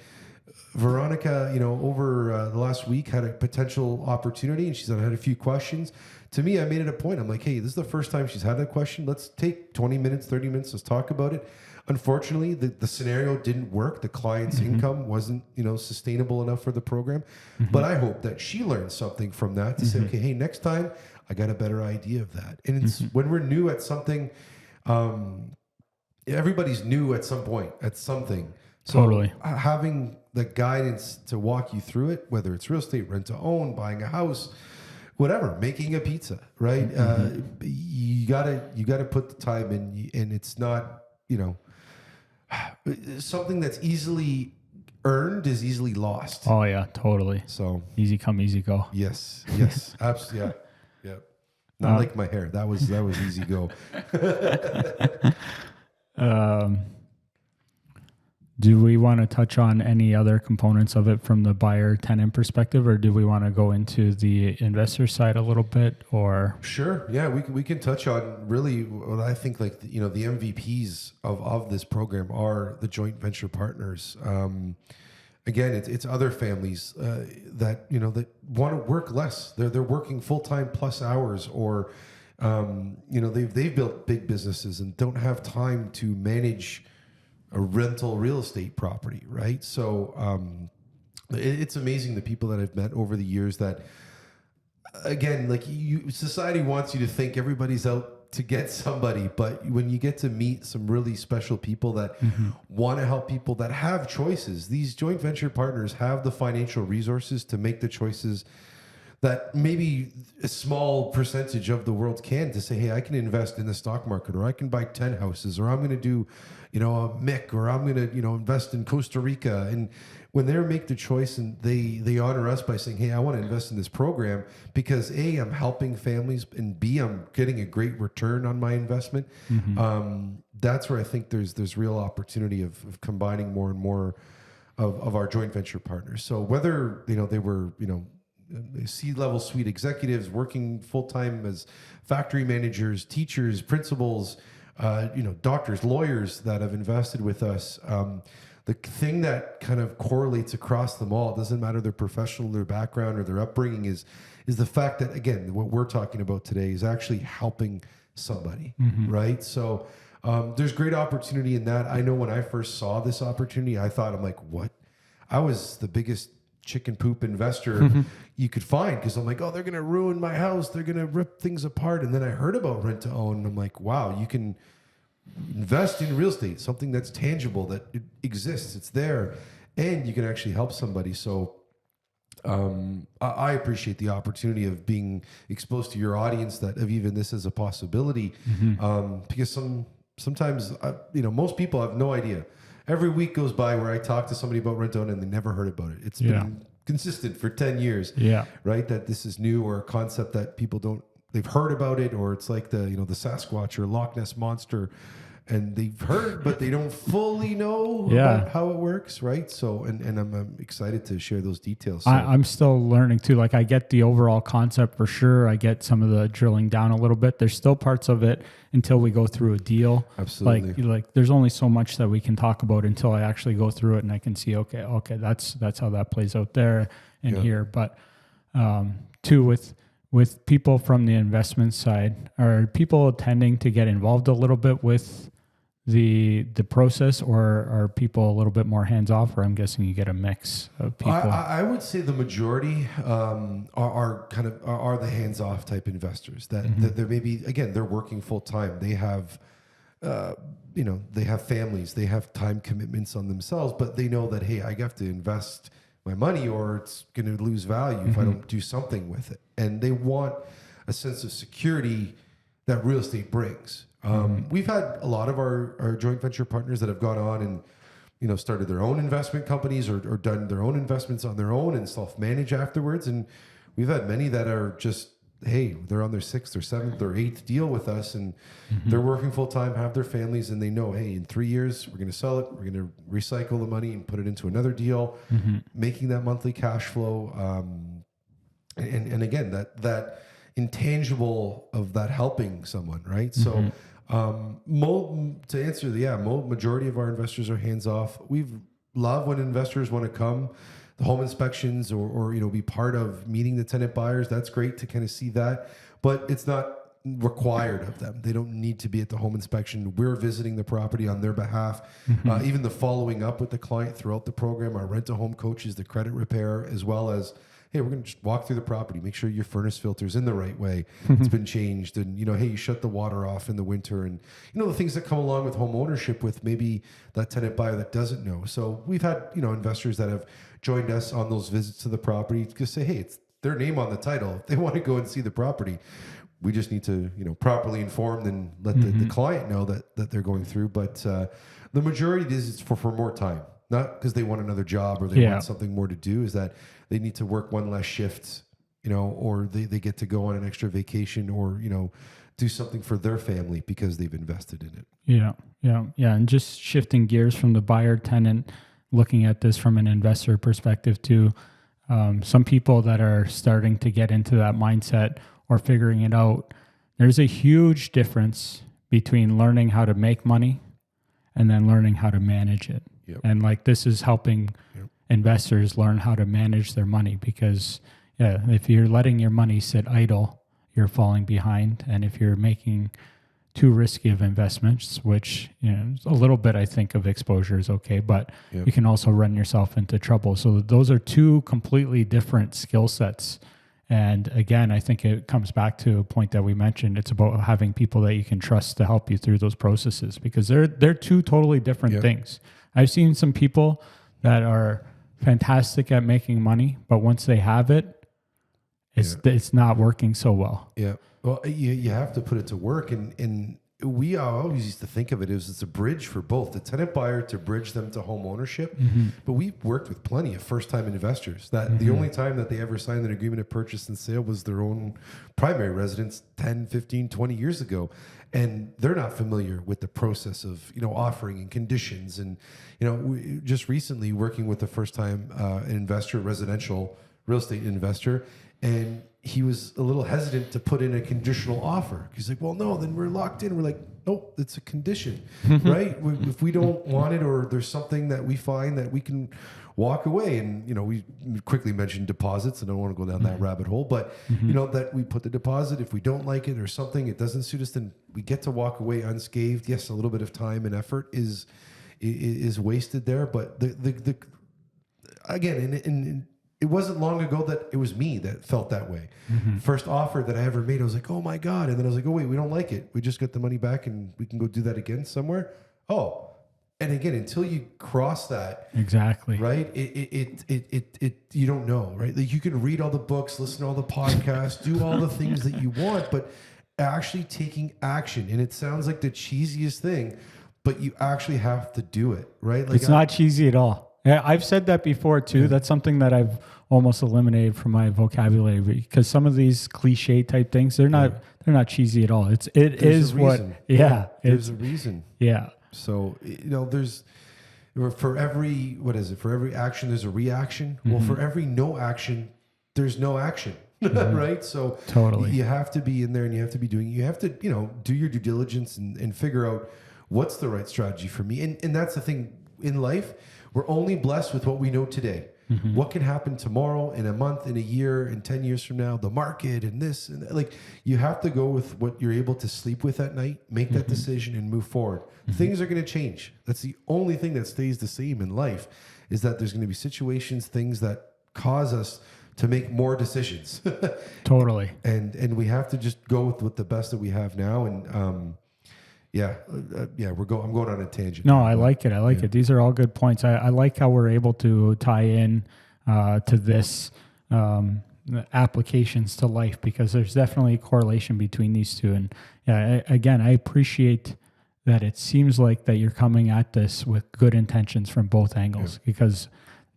Veronica, over the last week had a potential opportunity, and she's had a few questions. To me, I made it a point. I'm like, hey, this is the first time she's had that question. Let's take 20 minutes, 30 minutes. Let's talk about it. Unfortunately, the scenario didn't work. The client's income wasn't, sustainable enough for the program. But I hope that she learned something from that to say, okay, hey, next time I got a better idea of that. And it's when we're new at something, everybody's new at some point at something. So Totally. Having the guidance to walk you through it, whether it's real estate, rent to own, buying a house, whatever, making a pizza, right? You gotta put the time in, and it's not, something that's easily earned is easily lost. Oh yeah, totally. So Easy come, easy go. yes, absolutely, yeah. Not like my hair. That was easy go. Do we want to touch on any other components of it from the buyer tenant perspective, or do we want to go into the investor side a little bit? Or Sure, yeah, we can touch on really what I think, like the MVPs of this program are the joint venture partners. Again, it's other families that that want to work less. They're working full-time plus hours, or they've built big businesses and don't have time to manage a rental real estate property, right? So it's amazing the people that I've met over the years that, again, like society wants you to think everybody's out to get somebody, but when you get to meet some really special people that want to help people, that have choices, these joint venture partners have the financial resources to make the choices that maybe a small percentage of the world can, to say, hey, I can invest in the stock market, or I can buy 10 houses, or I'm going to do, a MIC, or I'm going to, invest in Costa Rica. And when they make the choice and they honor us by saying, hey, I want to invest in this program because A, I'm helping families, and B, I'm getting a great return on my investment. That's where I think there's real opportunity of combining more and more of our joint venture partners. So whether, they were, C-level suite executives working full-time as factory managers, teachers, principals, doctors, lawyers that have invested with us. The thing that kind of correlates across them all, it doesn't matter their professional, their background, or their upbringing, is the fact that, again, what we're talking about today is actually helping somebody, right? So there's great opportunity in that. I know when I first saw this opportunity, I'm like, what? I was the biggest chicken poop investor you could find, because I'm like, oh, they're going to ruin my house. They're going to rip things apart. And then I heard about rent to own, and I'm like, wow, you can invest in real estate, something that's tangible, that it exists, it's there, and you can actually help somebody. So I appreciate the opportunity of being exposed to your audience, that of even this as a possibility, because sometimes most people have no idea. Every week goes by where I talk to somebody about rent to own and they never heard about it. It's been consistent for 10 years, right? That this is new, or a concept that people they've heard about it, or it's like the Sasquatch or Loch Ness Monster, and they've heard, but they don't fully know about how it works, right? So, and I'm excited to share those details. So. I'm still learning too. Like, I get the overall concept for sure. I get some of the drilling down a little bit. There's still parts of it until we go through a deal. Absolutely. Like there's only so much that we can talk about until I actually go through it and I can see, okay, that's how that plays out there and here. But too, with people from the investment side, are people tending to get involved a little bit with the process, or are people a little bit more hands off? Or I'm guessing you get a mix of people. I would say the majority are the hands off type investors. That they're maybe, again, they're working full time. They have they have families, they have time commitments on themselves, but they know that, hey, I have to invest my money or it's going to lose value if I don't do something with it. And they want a sense of security that real estate brings. We've had a lot of our joint venture partners that have gone on and started their own investment companies, or done their own investments on their own and self-manage afterwards. And we've had many that are just, hey, they're on their 6th or 7th or 8th deal with us, and they're working full time, have their families, and they know, hey, in 3 years we're going to sell it, we're going to recycle the money and put it into another deal, making that monthly cash flow. And again, that intangible of that helping someone, right? So to answer majority of our investors are hands off. We love when investors want to come, the home inspections, or be part of meeting the tenant buyers. That's great to kind of see that, but it's not required of them. They don't need to be at the home inspection. We're visiting the property on their behalf. Even the following up with the client throughout the program, our rent to home coaches, the credit repair, as well as, hey, we're going to just walk through the property, make sure your furnace filter's in the right way, it's been changed, and hey, you shut the water off in the winter, and the things that come along with home ownership with maybe that tenant buyer that doesn't know. So we've had investors that have joined us on those visits to the property to say, hey, it's their name on the title. If they want to go and see the property, we just need to properly inform and let the client know that they're going through. But the majority is for more time. Not because they want another job or they want something more to do, is that they need to work one less shift, or they get to go on an extra vacation, or, do something for their family because they've invested in it. Yeah. And just shifting gears from the buyer tenant, looking at this from an investor perspective to some people that are starting to get into that mindset or figuring it out. There's a huge difference between learning how to make money and then learning how to manage it. And this is helping investors learn how to manage their money, because if you're letting your money sit idle, you're falling behind. And if you're making too risky of investments, which a little bit I think of exposure is okay, but you can also run yourself into trouble. So those are two completely different skill sets. And again, I think it comes back to a point that we mentioned. It's about having people that you can trust to help you through those processes, because they're two totally different things. I've seen some people that are fantastic at making money, but once they have it it's not working so well. Yeah. Well, you have to put it to work, and we always used to think of it as it's a bridge for both the tenant buyer to bridge them to home ownership. But we've worked with plenty of first-time investors that the only time that they ever signed an agreement of purchase and sale was their own primary residence 10, 15, 20 years ago. And they're not familiar with the process of, offering and conditions. And, just recently working with a first-time investor, residential real estate investor, and he was a little hesitant to put in a conditional offer. He's like, well, no, then we're locked in. We're like, nope, it's a condition, right? If we don't want it, or there's something that we find that we can walk away. And, we quickly mentioned deposits, and I don't want to go down that rabbit hole, but that we put the deposit, if we don't like it or something, it doesn't suit us, then we get to walk away unscathed. Yes, a little bit of time and effort is wasted there, but the again, it wasn't long ago that it was me that felt that way. First offer that I ever made, I was like, oh my God. And then I was like, oh wait, we don't like it. We just got the money back and we can go do that again somewhere. Oh, and again, until you cross that. Exactly. Right. It you don't know, right? Like you can read all the books, listen to all the podcasts, do all the things that you want, but actually taking action. And it sounds like the cheesiest thing, but you actually have to do it, right? Like it's not cheesy at all. Yeah, I've said that before too. Yeah. That's something that I've almost eliminated from my vocabulary, because some of these cliche type things, they're not cheesy at all. There's a reason. Yeah. So, there's for every action, there's a reaction. Well, for every no action, there's no action. Right. So totally, you have to be in there, and you have to be you have to, do your due diligence and figure out what's the right strategy for me. And that's the thing in life. We're only blessed with what we know today. What can happen tomorrow, in a month, in a year, in 10 years from now, the market and this and that. Like, you have to go with what you're able to sleep with at night, make that decision and move forward. Things are going to change. That's the only thing that stays the same in life, is that there's going to be situations, things that cause us to make more decisions. Totally. And we have to just go with the best that we have now. And, I'm going on a tangent. No, I like it. These are all good points. I like how we're able to tie in to this applications to life, because there's definitely a correlation between these two. And I appreciate that it seems like that you're coming at this with good intentions from both angles, because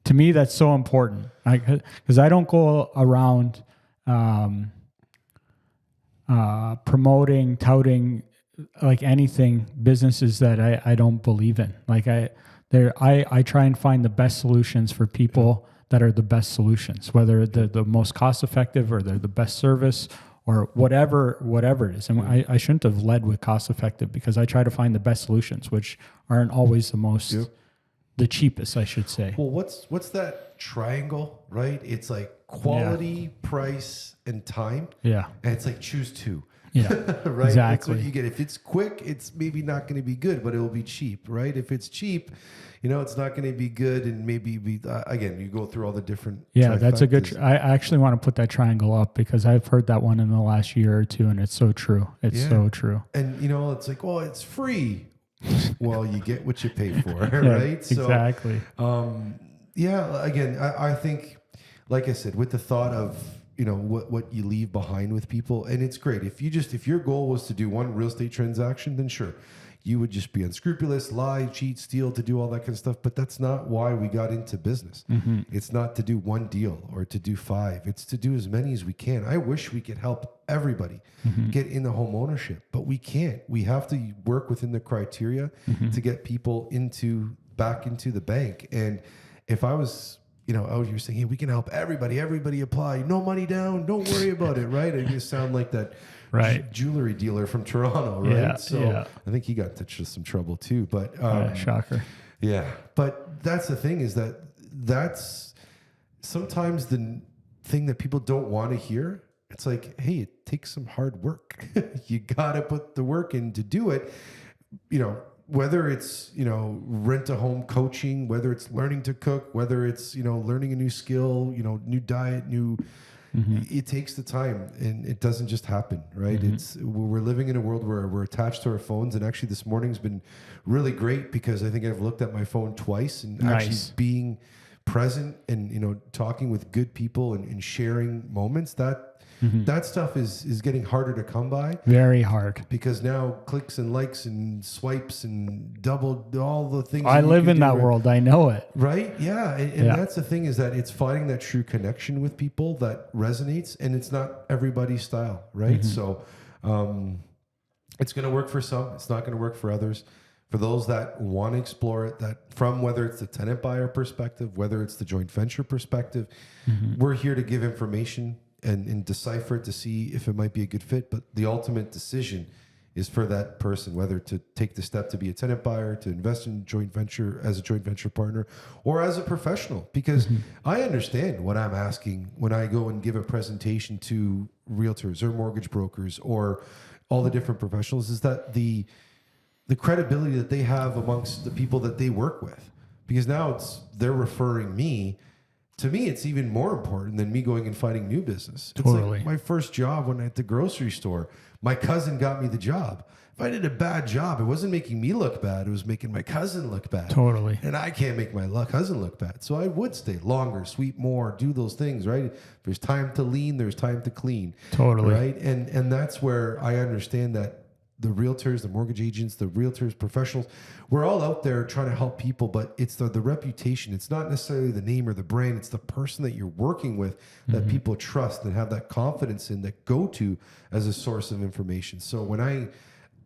to me that's so important. Because I don't go around promoting, touting, like anything, businesses that I don't believe in. Like I try and find the best solutions for people that are the best solutions, whether they're the most cost effective or they're the best service or whatever it is. And I shouldn't have led with cost effective, because I try to find the best solutions, which aren't always the cheapest, I should say. Well, what's that triangle, right? It's like quality, price, and time. Yeah. And it's like choose two. Yeah, right. Exactly. That's what you get. If it's quick, it's maybe not going to be good, but it will be cheap, right? If it's cheap, it's not going to be good, and maybe again, you go through all the different. Yeah, that's a good. I actually want to put that triangle up, because I've heard that one in the last year or two, and it's so true. It's so true. And it's like, well, it's free. Well, you get what you pay for, right? Exactly. Again, I think, like I said, with the thought of, what you leave behind with people. And it's great. If your goal was to do one real estate transaction, then sure, you would just be unscrupulous, lie, cheat, steal, to do all that kind of stuff. But that's not why we got into business. It's not to do one deal or to do 5. It's to do as many as we can. I wish we could help everybody get into home ownership, but we can't. We have to work within the criteria to get people back into the bank. And if I was, out here saying, hey, we can help everybody apply, no money down, don't worry about it, right? I just sound like that jewelry dealer from Toronto, right? I think he got into some trouble too, but shocker. Yeah, but that's the thing, is that's sometimes the thing that people don't want to hear. It's like, hey, it takes some hard work. You got to put the work in to do it. Whether it's, rent a home coaching, whether it's learning to cook, whether it's, learning a new skill, new diet, it takes the time, and it doesn't just happen, right? We're living in a world where we're attached to our phones. And actually this morning's been really great, because I think I've looked at my phone twice, and actually being present and, talking with good people and sharing moments, that That stuff is getting harder to come by. Very hard. Because now clicks and likes and swipes and double all the things. I live in that world. I know it. Right? Yeah. And that's the thing, is that it's finding that true connection with people that resonates, and it's not everybody's style. Right. So it's going to work for some. It's not going to work for others. For those that want to explore it, that from whether it's the tenant buyer perspective, whether it's the joint venture perspective, we're here to give information and decipher it to see if it might be a good fit. But the ultimate decision is for that person, whether to take the step to be a tenant buyer, to invest in joint venture as a joint venture partner, or as a professional. Because I understand what I'm asking when I go and give a presentation to realtors or mortgage brokers or all the different professionals, is that the credibility that they have amongst the people that they work with. Because now they're referring me. To me, it's even more important than me going and finding new business. Totally. It's like my first job when at the grocery store, my cousin got me the job. If I did a bad job, it wasn't making me look bad. It was making my cousin look bad. Totally. And I can't make my cousin look bad. So I would stay longer, sweep more, do those things, right? If there's time to lean, there's time to clean. Totally. Right? And that's where I understand that the realtors, the mortgage agents, the realtors, professionals, we're all out there trying to help people, but it's the reputation. It's not necessarily the name or the brand. It's the person that you're working with that people trust and have that confidence in, that go to as a source of information. So when I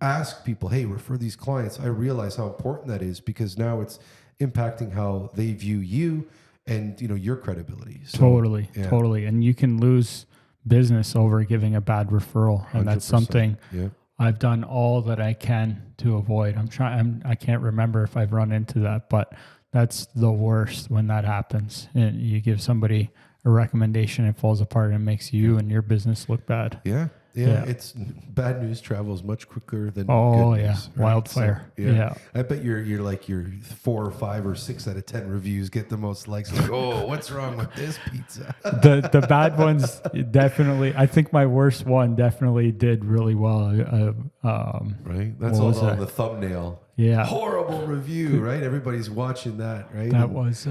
ask people, hey, refer these clients, I realize how important that is, because now it's impacting how they view you and, your credibility. So, Totally. And you can lose business over giving a bad referral. And that's 100%. something Yeah. I've done all that I can to avoid. I can't remember if I've run into that, but that's the worst when that happens. And you give somebody a recommendation, it falls apart and makes you and your business look bad. Yeah. It's bad news travels much quicker than good news, right? Wildfire. So, yeah. I bet you're like your 4 or 5 or 6 out of 10 reviews get the most likes. Like, oh, what's wrong with this pizza? The bad ones definitely. I think my worst one definitely did really well. Right. That's all on the thumbnail. Yeah. Horrible review. Right. Everybody's watching that. Right. That was.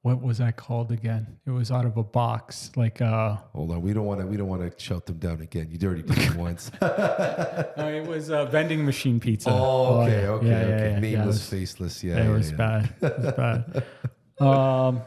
What was that called again? It was out of a box, like. Hold on, we don't want to shout them down again. You already did it once. No, it was vending machine pizza. Oh, okay, yeah. okay, Yeah, okay. yeah, Nameless, faceless. Yeah, it was bad. It was bad.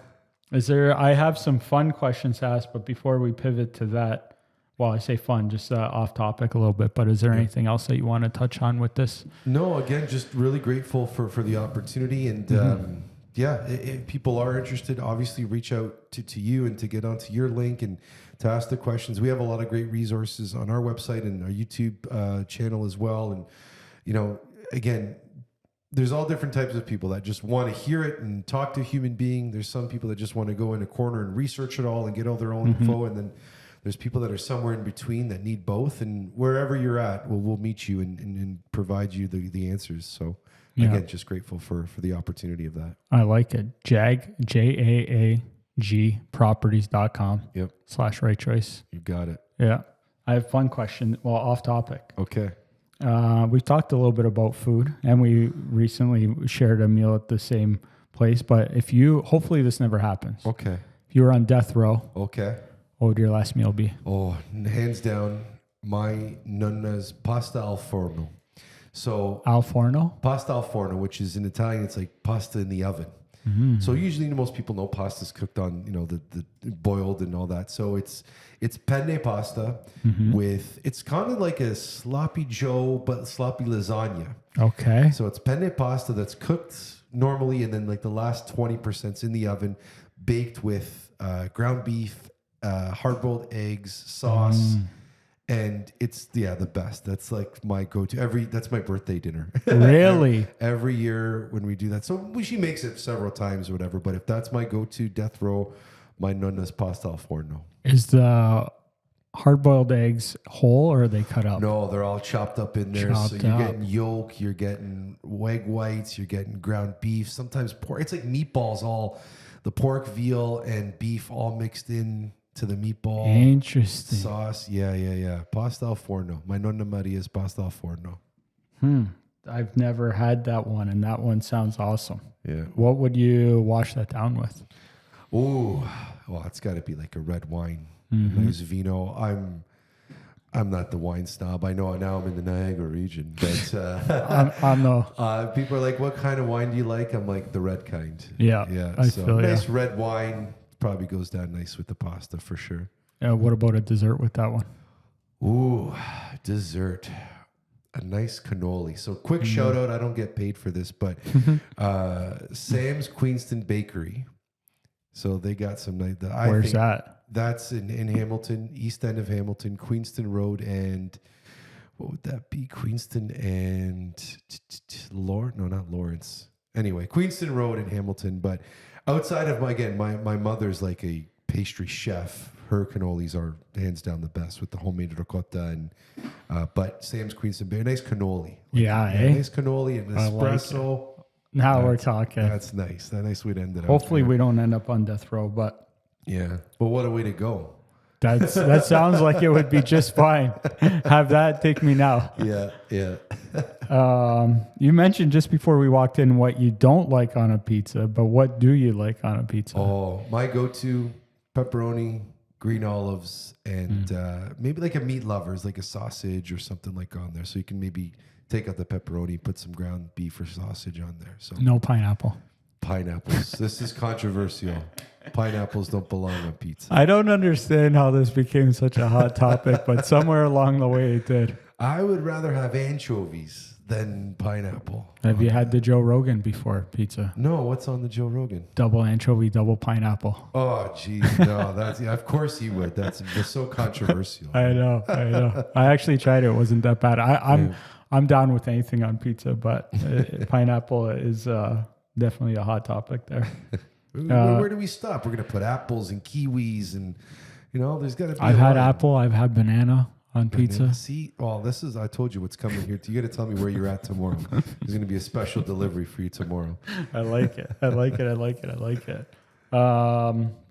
Is there? I have some fun questions to ask, but before we pivot to that, well, I say fun, just off topic a little bit. But is there anything else that you want to touch on with this? No, again, just really grateful for the opportunity. And if people are interested, obviously reach out to you and to get onto your link and to ask the questions. We have a lot of great resources on our website and our YouTube channel as well. And, again, there's all different types of people that just want to hear it and talk to a human being. There's some people that just want to go in a corner and research it all and get all their own info. And then there's people that are somewhere in between that need both. And wherever you're at, we'll meet you and provide you the answers. So again, just grateful for the opportunity of that. I like it. JAAG, JAAG Properties.com. Yep. /right choice. You got it. Yeah. I have a fun question. Well, off topic. Okay. We've talked a little bit about food, and we recently shared a meal at the same place. But hopefully this never happens. Okay. If you were on death row, Okay. what would your last meal be? Oh, hands down, my nonna's pasta al forno. So Al forno? Pasta al forno, which is in Italian, it's like pasta in the oven. So usually most people know pasta's cooked on, the boiled and all that. So it's penne pasta with, it's kind of like a sloppy Joe, but sloppy lasagna. Okay. So it's penne pasta that's cooked normally, and then like the last 20% in the oven, baked with ground beef, hard-boiled eggs, sauce. And it's the best. That's like my go-to. That's my birthday dinner. Really? Every year when we do that. So she makes it several times or whatever. But if that's my go-to death row, my nonna's pasta al forno. Is the hard-boiled eggs whole or are they cut up? No, they're all chopped up in there. Chopped so you're up. getting yolk, you're getting egg whites, you're getting ground beef, sometimes pork. It's like meatballs, all the pork, veal, and beef all mixed in to the meatball. Interesting. Sauce. Yeah. Pasta al forno. My Nonna Maria's pasta al forno. I've never had that one, and that one sounds awesome. Yeah. What would you wash that down with? Oh, well, it's got to be like a red wine. nice vino. I'm not the wine snob. I know now I'm in the Niagara region, but I'm no. people are like, "What kind of wine do you like?" I'm like, the red kind. Yeah, Yeah. I So feel nice red wine probably goes down nice with the pasta for sure. What about a dessert with that one? Ooh, dessert. A nice cannoli. So quick shout out. I don't get paid for this, but Sam's Queenston Bakery. So they got some nice. Where's that? That's in Hamilton, east end of Hamilton, Queenston Road, and what would that be? Queenston and No, not Lawrence. Anyway, Queenston Road in Hamilton. But outside of my mother's like a pastry chef. Her cannolis are hands down the best with the homemade ricotta and but Sam's Queenston Bay, nice cannoli. Nice cannoli and espresso. Like now we're talking. That's nice. That's a nice way to end it. Hopefully we don't end up on death row, but yeah. But what a way to go. That sounds like it would be just fine. Have that take me now. Yeah. You mentioned just before we walked in what you don't like on a pizza, but what do you like on a pizza? Oh, my go-to pepperoni, green olives, and maybe like a meat lovers, like a sausage or something like on there. So you can maybe take out the pepperoni, put some ground beef or sausage on there. So no pineapple. Pineapples. This is controversial. Pineapples don't belong on pizza. I don't understand how this became such a hot topic, but somewhere along the way it did. I would rather have anchovies than pineapple. Have you had the Joe Rogan before pizza? No, what's on the Joe Rogan? Double anchovy, double pineapple. Oh, geez, no, that's of course you would. That's so controversial. I know. I actually tried it. It wasn't that bad. I'm down with anything on pizza, but pineapple is definitely a hot topic there. Where do we stop? We're going to put apples and kiwis and, there's got to be I've had apple. I've had banana on pizza. See, I told you what's coming here. You got to tell me where you're at tomorrow. There's going to be a special delivery for you tomorrow. I like it.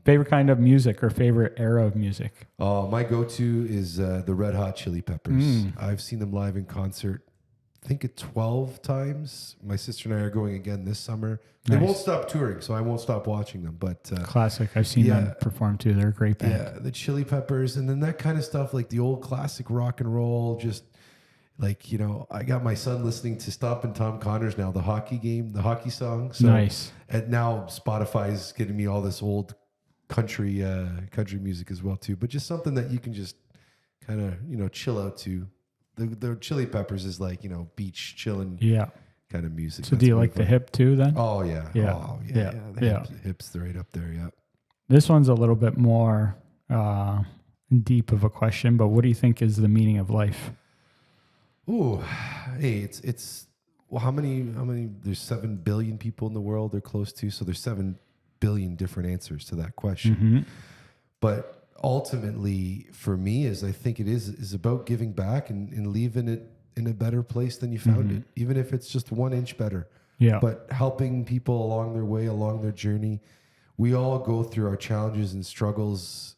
Favorite kind of music or favorite era of music? My go-to is the Red Hot Chili Peppers. I've seen them live in concert. I think 12 times. My sister and I are going again this summer. They won't stop touring, so I won't stop watching them. But classic. I've seen them perform too. They're a great band. Yeah, the Chili Peppers, and then that kind of stuff, like the old classic rock and roll. Just like I got my son listening to Stompin' Tom Connors now, the hockey song. So, nice. And now Spotify's getting me all this old country music as well too. But just something that you can just kind of chill out to. The Chili Peppers is like, beach chilling kind of music. So do you like the hip too then? Oh, yeah. Yeah. Oh, yeah. The hips, they're right up there, yeah. This one's a little bit more deep of a question, but what do you think is the meaning of life? Ooh, hey, it's how many, there's 7 billion people in the world they're close to, so there's 7 billion different answers to that question. But ultimately, for me, I think it is about giving back and leaving it in a better place than you found it, even if it's just 1 inch better. Yeah. But helping people along their way, along their journey. We all go through our challenges and struggles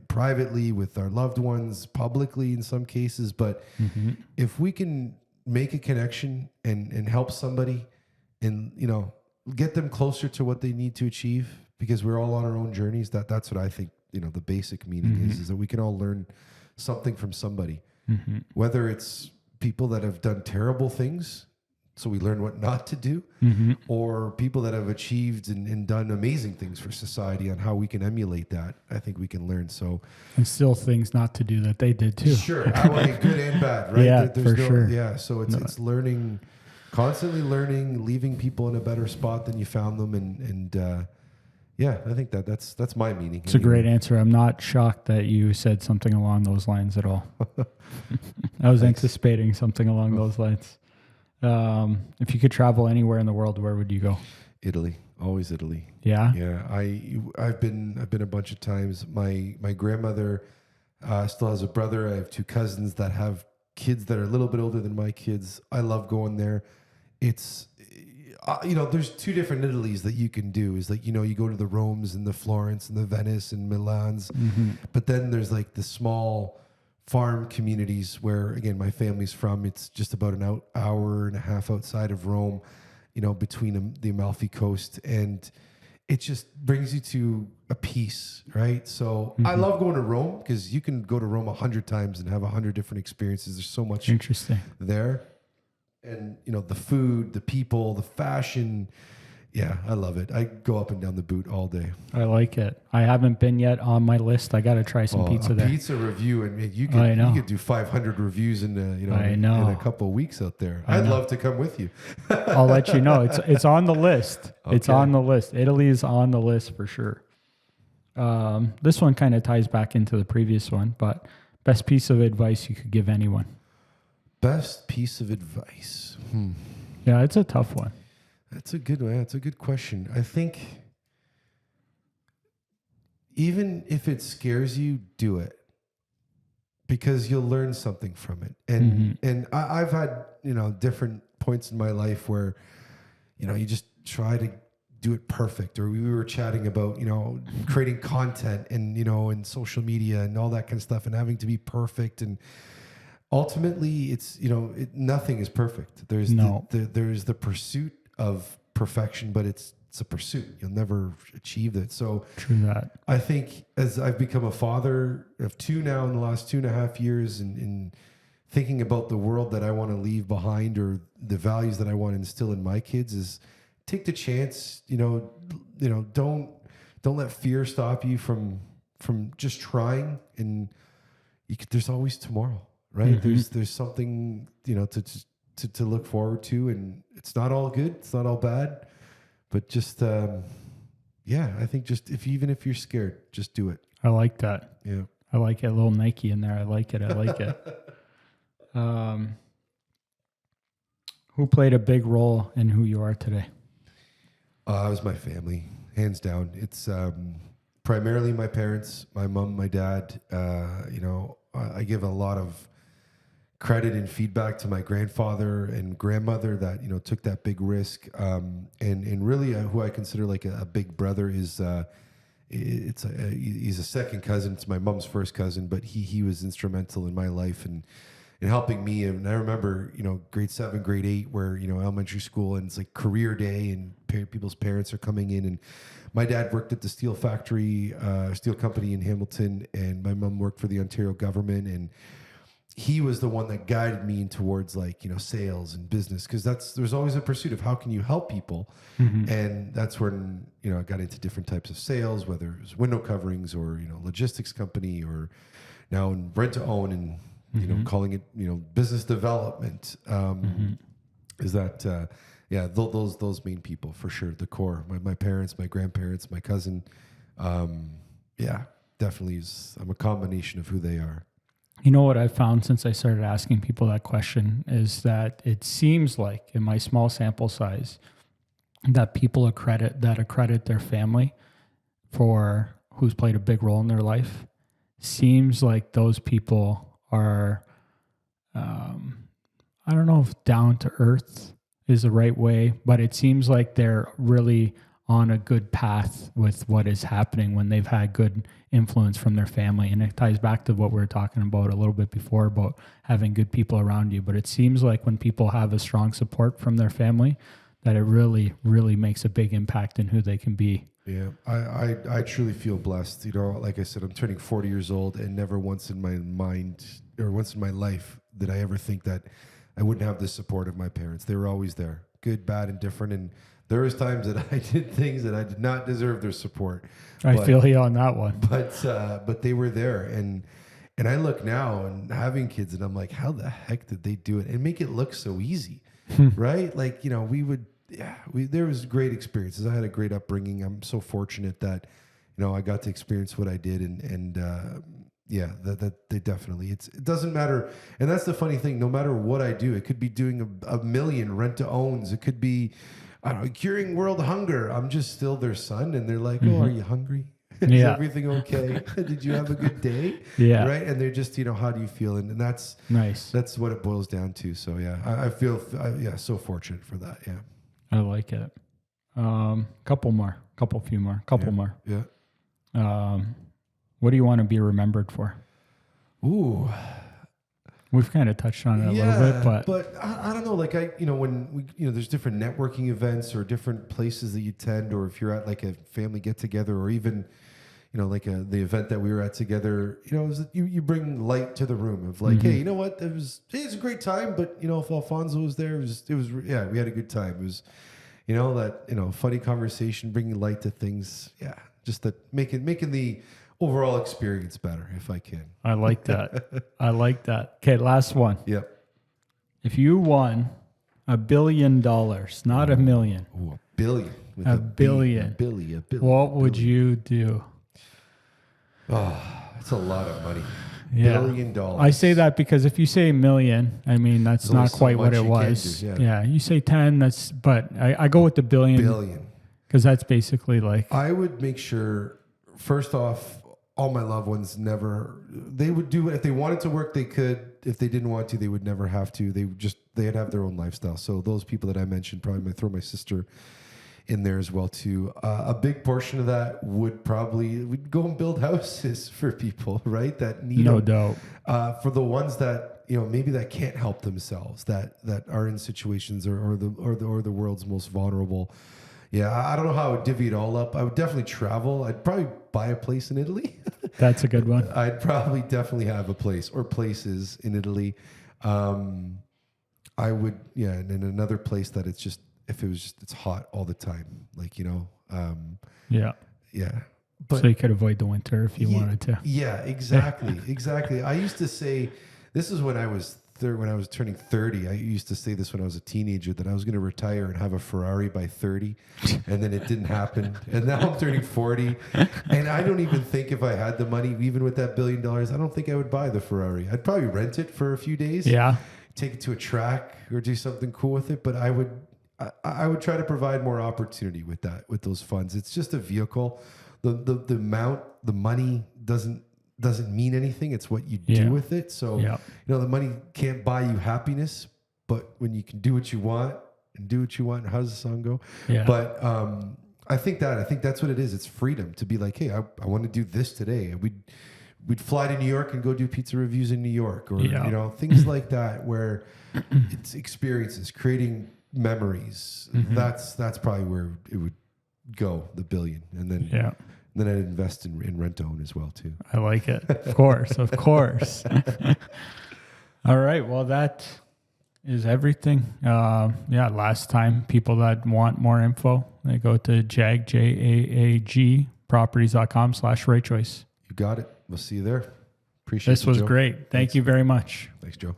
privately with our loved ones, publicly in some cases. But if we can make a connection and help somebody and, get them closer to what they need to achieve, because we're all on our own journeys, that's what I think. The basic meaning is that we can all learn something from somebody, whether it's people that have done terrible things, so we learn what not to do, or people that have achieved and done amazing things for society on how we can emulate that. I think we can learn. So, and still things not to do that they did too. Sure. I like good and bad, right? Yeah, sure. Yeah. So it's learning, constantly learning, leaving people in a better spot than you found them. And yeah, I think that's my meaning. It's a great answer. I'm not shocked that you said something along those lines at all. I was anticipating something along those lines. If you could travel anywhere in the world, where would you go? Italy, always Italy. Yeah, yeah. I've been a bunch of times. My grandmother still has a brother. I have 2 cousins that have kids that are a little bit older than my kids. I love going there. It's there's 2 different Italys that you can do. Is like, you go to the Romes and the Florence and the Venice and Milans, but then there's like the small farm communities where, again, my family's from. It's just about an hour and a half outside of Rome, between the Amalfi Coast, and it just brings you to a peace, right? So I love going to Rome because you can go to Rome 100 times and have 100 different experiences. There's so much Interesting. there. And, you know, the food, the people, the fashion. Yeah, I love it. I go up and down the boot all day. I like it. I haven't been yet on my list. I got to try some pizza there. Pizza review, and you could do 500 reviews in in a couple of weeks out there. I'd love to come with you. I'll let you know. It's on the list. Okay. It's on the list. Italy is on the list for sure. This one kind of ties back into the previous one, but best piece of advice you could give anyone. Best piece of advice. Yeah, it's a tough one. That's a good one. That's a good question. I think even if it scares you, do it because you'll learn something from it. And I've had, different points in my life where, you just try to do it perfect. Or we were chatting about, creating content and, and social media and all that kind of stuff and having to be perfect. And ultimately it's, nothing is perfect. There's there's the pursuit of perfection, but it's a pursuit. You'll never achieve it. So true that. I think as I've become a father of two now in the last 2.5 years and thinking about the world that I want to leave behind or the values that I want to instill in my kids is take the chance, don't let fear stop you from just trying. And there's always tomorrow, right? There's something, to look forward to, and it's not all good, it's not all bad, but just I think just even if you're scared, just do it. I like that. Yeah, I like it. A little Nike in there. I like it. Who played a big role in who you are today? It was my family, hands down. It's primarily my parents, my mom, my dad. I give a lot of credit and feedback to my grandfather and grandmother that, took that big risk. And really who I consider like a big brother is, he's a second cousin. It's my mom's first cousin, but he was instrumental in my life and in helping me. And I remember, grade 7, grade 8, where, elementary school, and it's like career day and people's parents are coming in. And my dad worked at the steel factory, steel company in Hamilton, and my mom worked for the Ontario government. And he was the one that guided me towards sales and business, because there's always a pursuit of how can you help people. And that's when, I got into different types of sales, whether it was window coverings or, logistics company, or now in rent to own and, calling it, business development. Is that, those main people for sure. The core, my parents, my grandparents, my cousin. Definitely I'm a combination of who they are. You know what I've found since I started asking people that question is that it seems like in my small sample size that people accredit their family for who's played a big role in their life. Seems like those people are, I don't know if down to earth is the right way, but it seems like they're really on a good path with what is happening when they've had good influence from their family. And it ties back to what we were talking about a little bit before about having good people around you. But it seems like when people have a strong support from their family, that it really, really makes a big impact in who they can be. Yeah, I truly feel blessed. Like I said, I'm turning 40 years old, and never once in my mind or once in my life did I ever think that I wouldn't have the support of my parents. They were always there, good, bad, and different. And there was times that I did things that I did not deserve their support. I feel you on that one. But they were there. And I look now and having kids, and I'm like, how the heck did they do it and make it look so easy? Right? Like, there was great experiences. I had a great upbringing. I'm so fortunate that, I got to experience what I did. That they definitely, it doesn't matter. And that's the funny thing. No matter what I do, it could be doing a million rent to owns. It could be, I don't know, curing world hunger. I'm just still their son. And they're like, oh, are you hungry? Is everything okay? Did you have a good day? Yeah. Right. And they're just, how do you feel? And that's nice. That's what it boils down to. So I feel, so fortunate for that. Yeah. I like it. Couple more. Yeah. What do you want to be remembered for? Ooh, We've kind of touched on it a little bit, but I don't know. Like when we, there's different networking events or different places that you attend, or if you're at like a family get together, or even, like the event that we were at together, you bring light to the room of like, hey, you know what? It was a great time, but if Alfonso was there, it was yeah, we had a good time. It was, that funny conversation, bringing light to things. Yeah, just that making the overall experience better, if I can. I like that. I like that. Okay, last one. Yep. If you won $1 billion, not $1 million. Ooh, $1 billion. With a billion. A billion. What would you do? Oh, that's a lot of money. Yeah. $1 billion. I say that because if you say $1 million, I mean, that's There's not only so quite what much it you can was. do, Yeah. You say 10, but I go with the billion. Billion. Because that's basically like. I would make sure, first off, all my loved ones they would do it. If they wanted to work, they could. If they didn't want to, they would never have to. They'd have their own lifestyle. So those people that I mentioned, probably might throw my sister in there as well too. A big portion of that we'd go and build houses for people, right? That need No them. doubt. For the ones that, maybe that can't help themselves, that are in situations or the world's most vulnerable. Yeah, I don't know how I would divvy it all up. I would definitely travel. I'd probably buy a place in Italy. That's a good one. I'd probably definitely have a place or places in Italy. I would, and in another place that it's hot all the time. Like, Yeah. Yeah. But so you could avoid the winter if you wanted to. Yeah, exactly. Exactly. I used to say, this is when I was turning 30. I used to say this when I was a teenager, that I was going to retire and have a Ferrari by 30, and then it didn't happen. And now I'm turning 40, and I don't even think, if I had the money, even with that $1 billion, I don't think I would buy the Ferrari. I'd probably rent it for a few days. Yeah. Take it to a track or do something cool with it. But I would try to provide more opportunity with those funds. It's just a vehicle. The amount, the money doesn't mean anything. It's what you do with it. So, the money can't buy you happiness, but when you can do what you want, how does the song go? Yeah. But I think that's what it is. It's freedom to be like, hey, I want to do this today. We'd fly to New York and go do pizza reviews in New York, or things like that, where it's experiences, creating memories. Mm-hmm. That's probably where it would go, the $1 billion, and then then I'd invest in rent to own as well too. I like it. Of course. All right. Well, that is everything. Last time, people that want more info, they go to JAAG properties.com/right choice. You got it. We'll see you there. Appreciate it. This was great. Thanks. You very much. Thanks, Joe.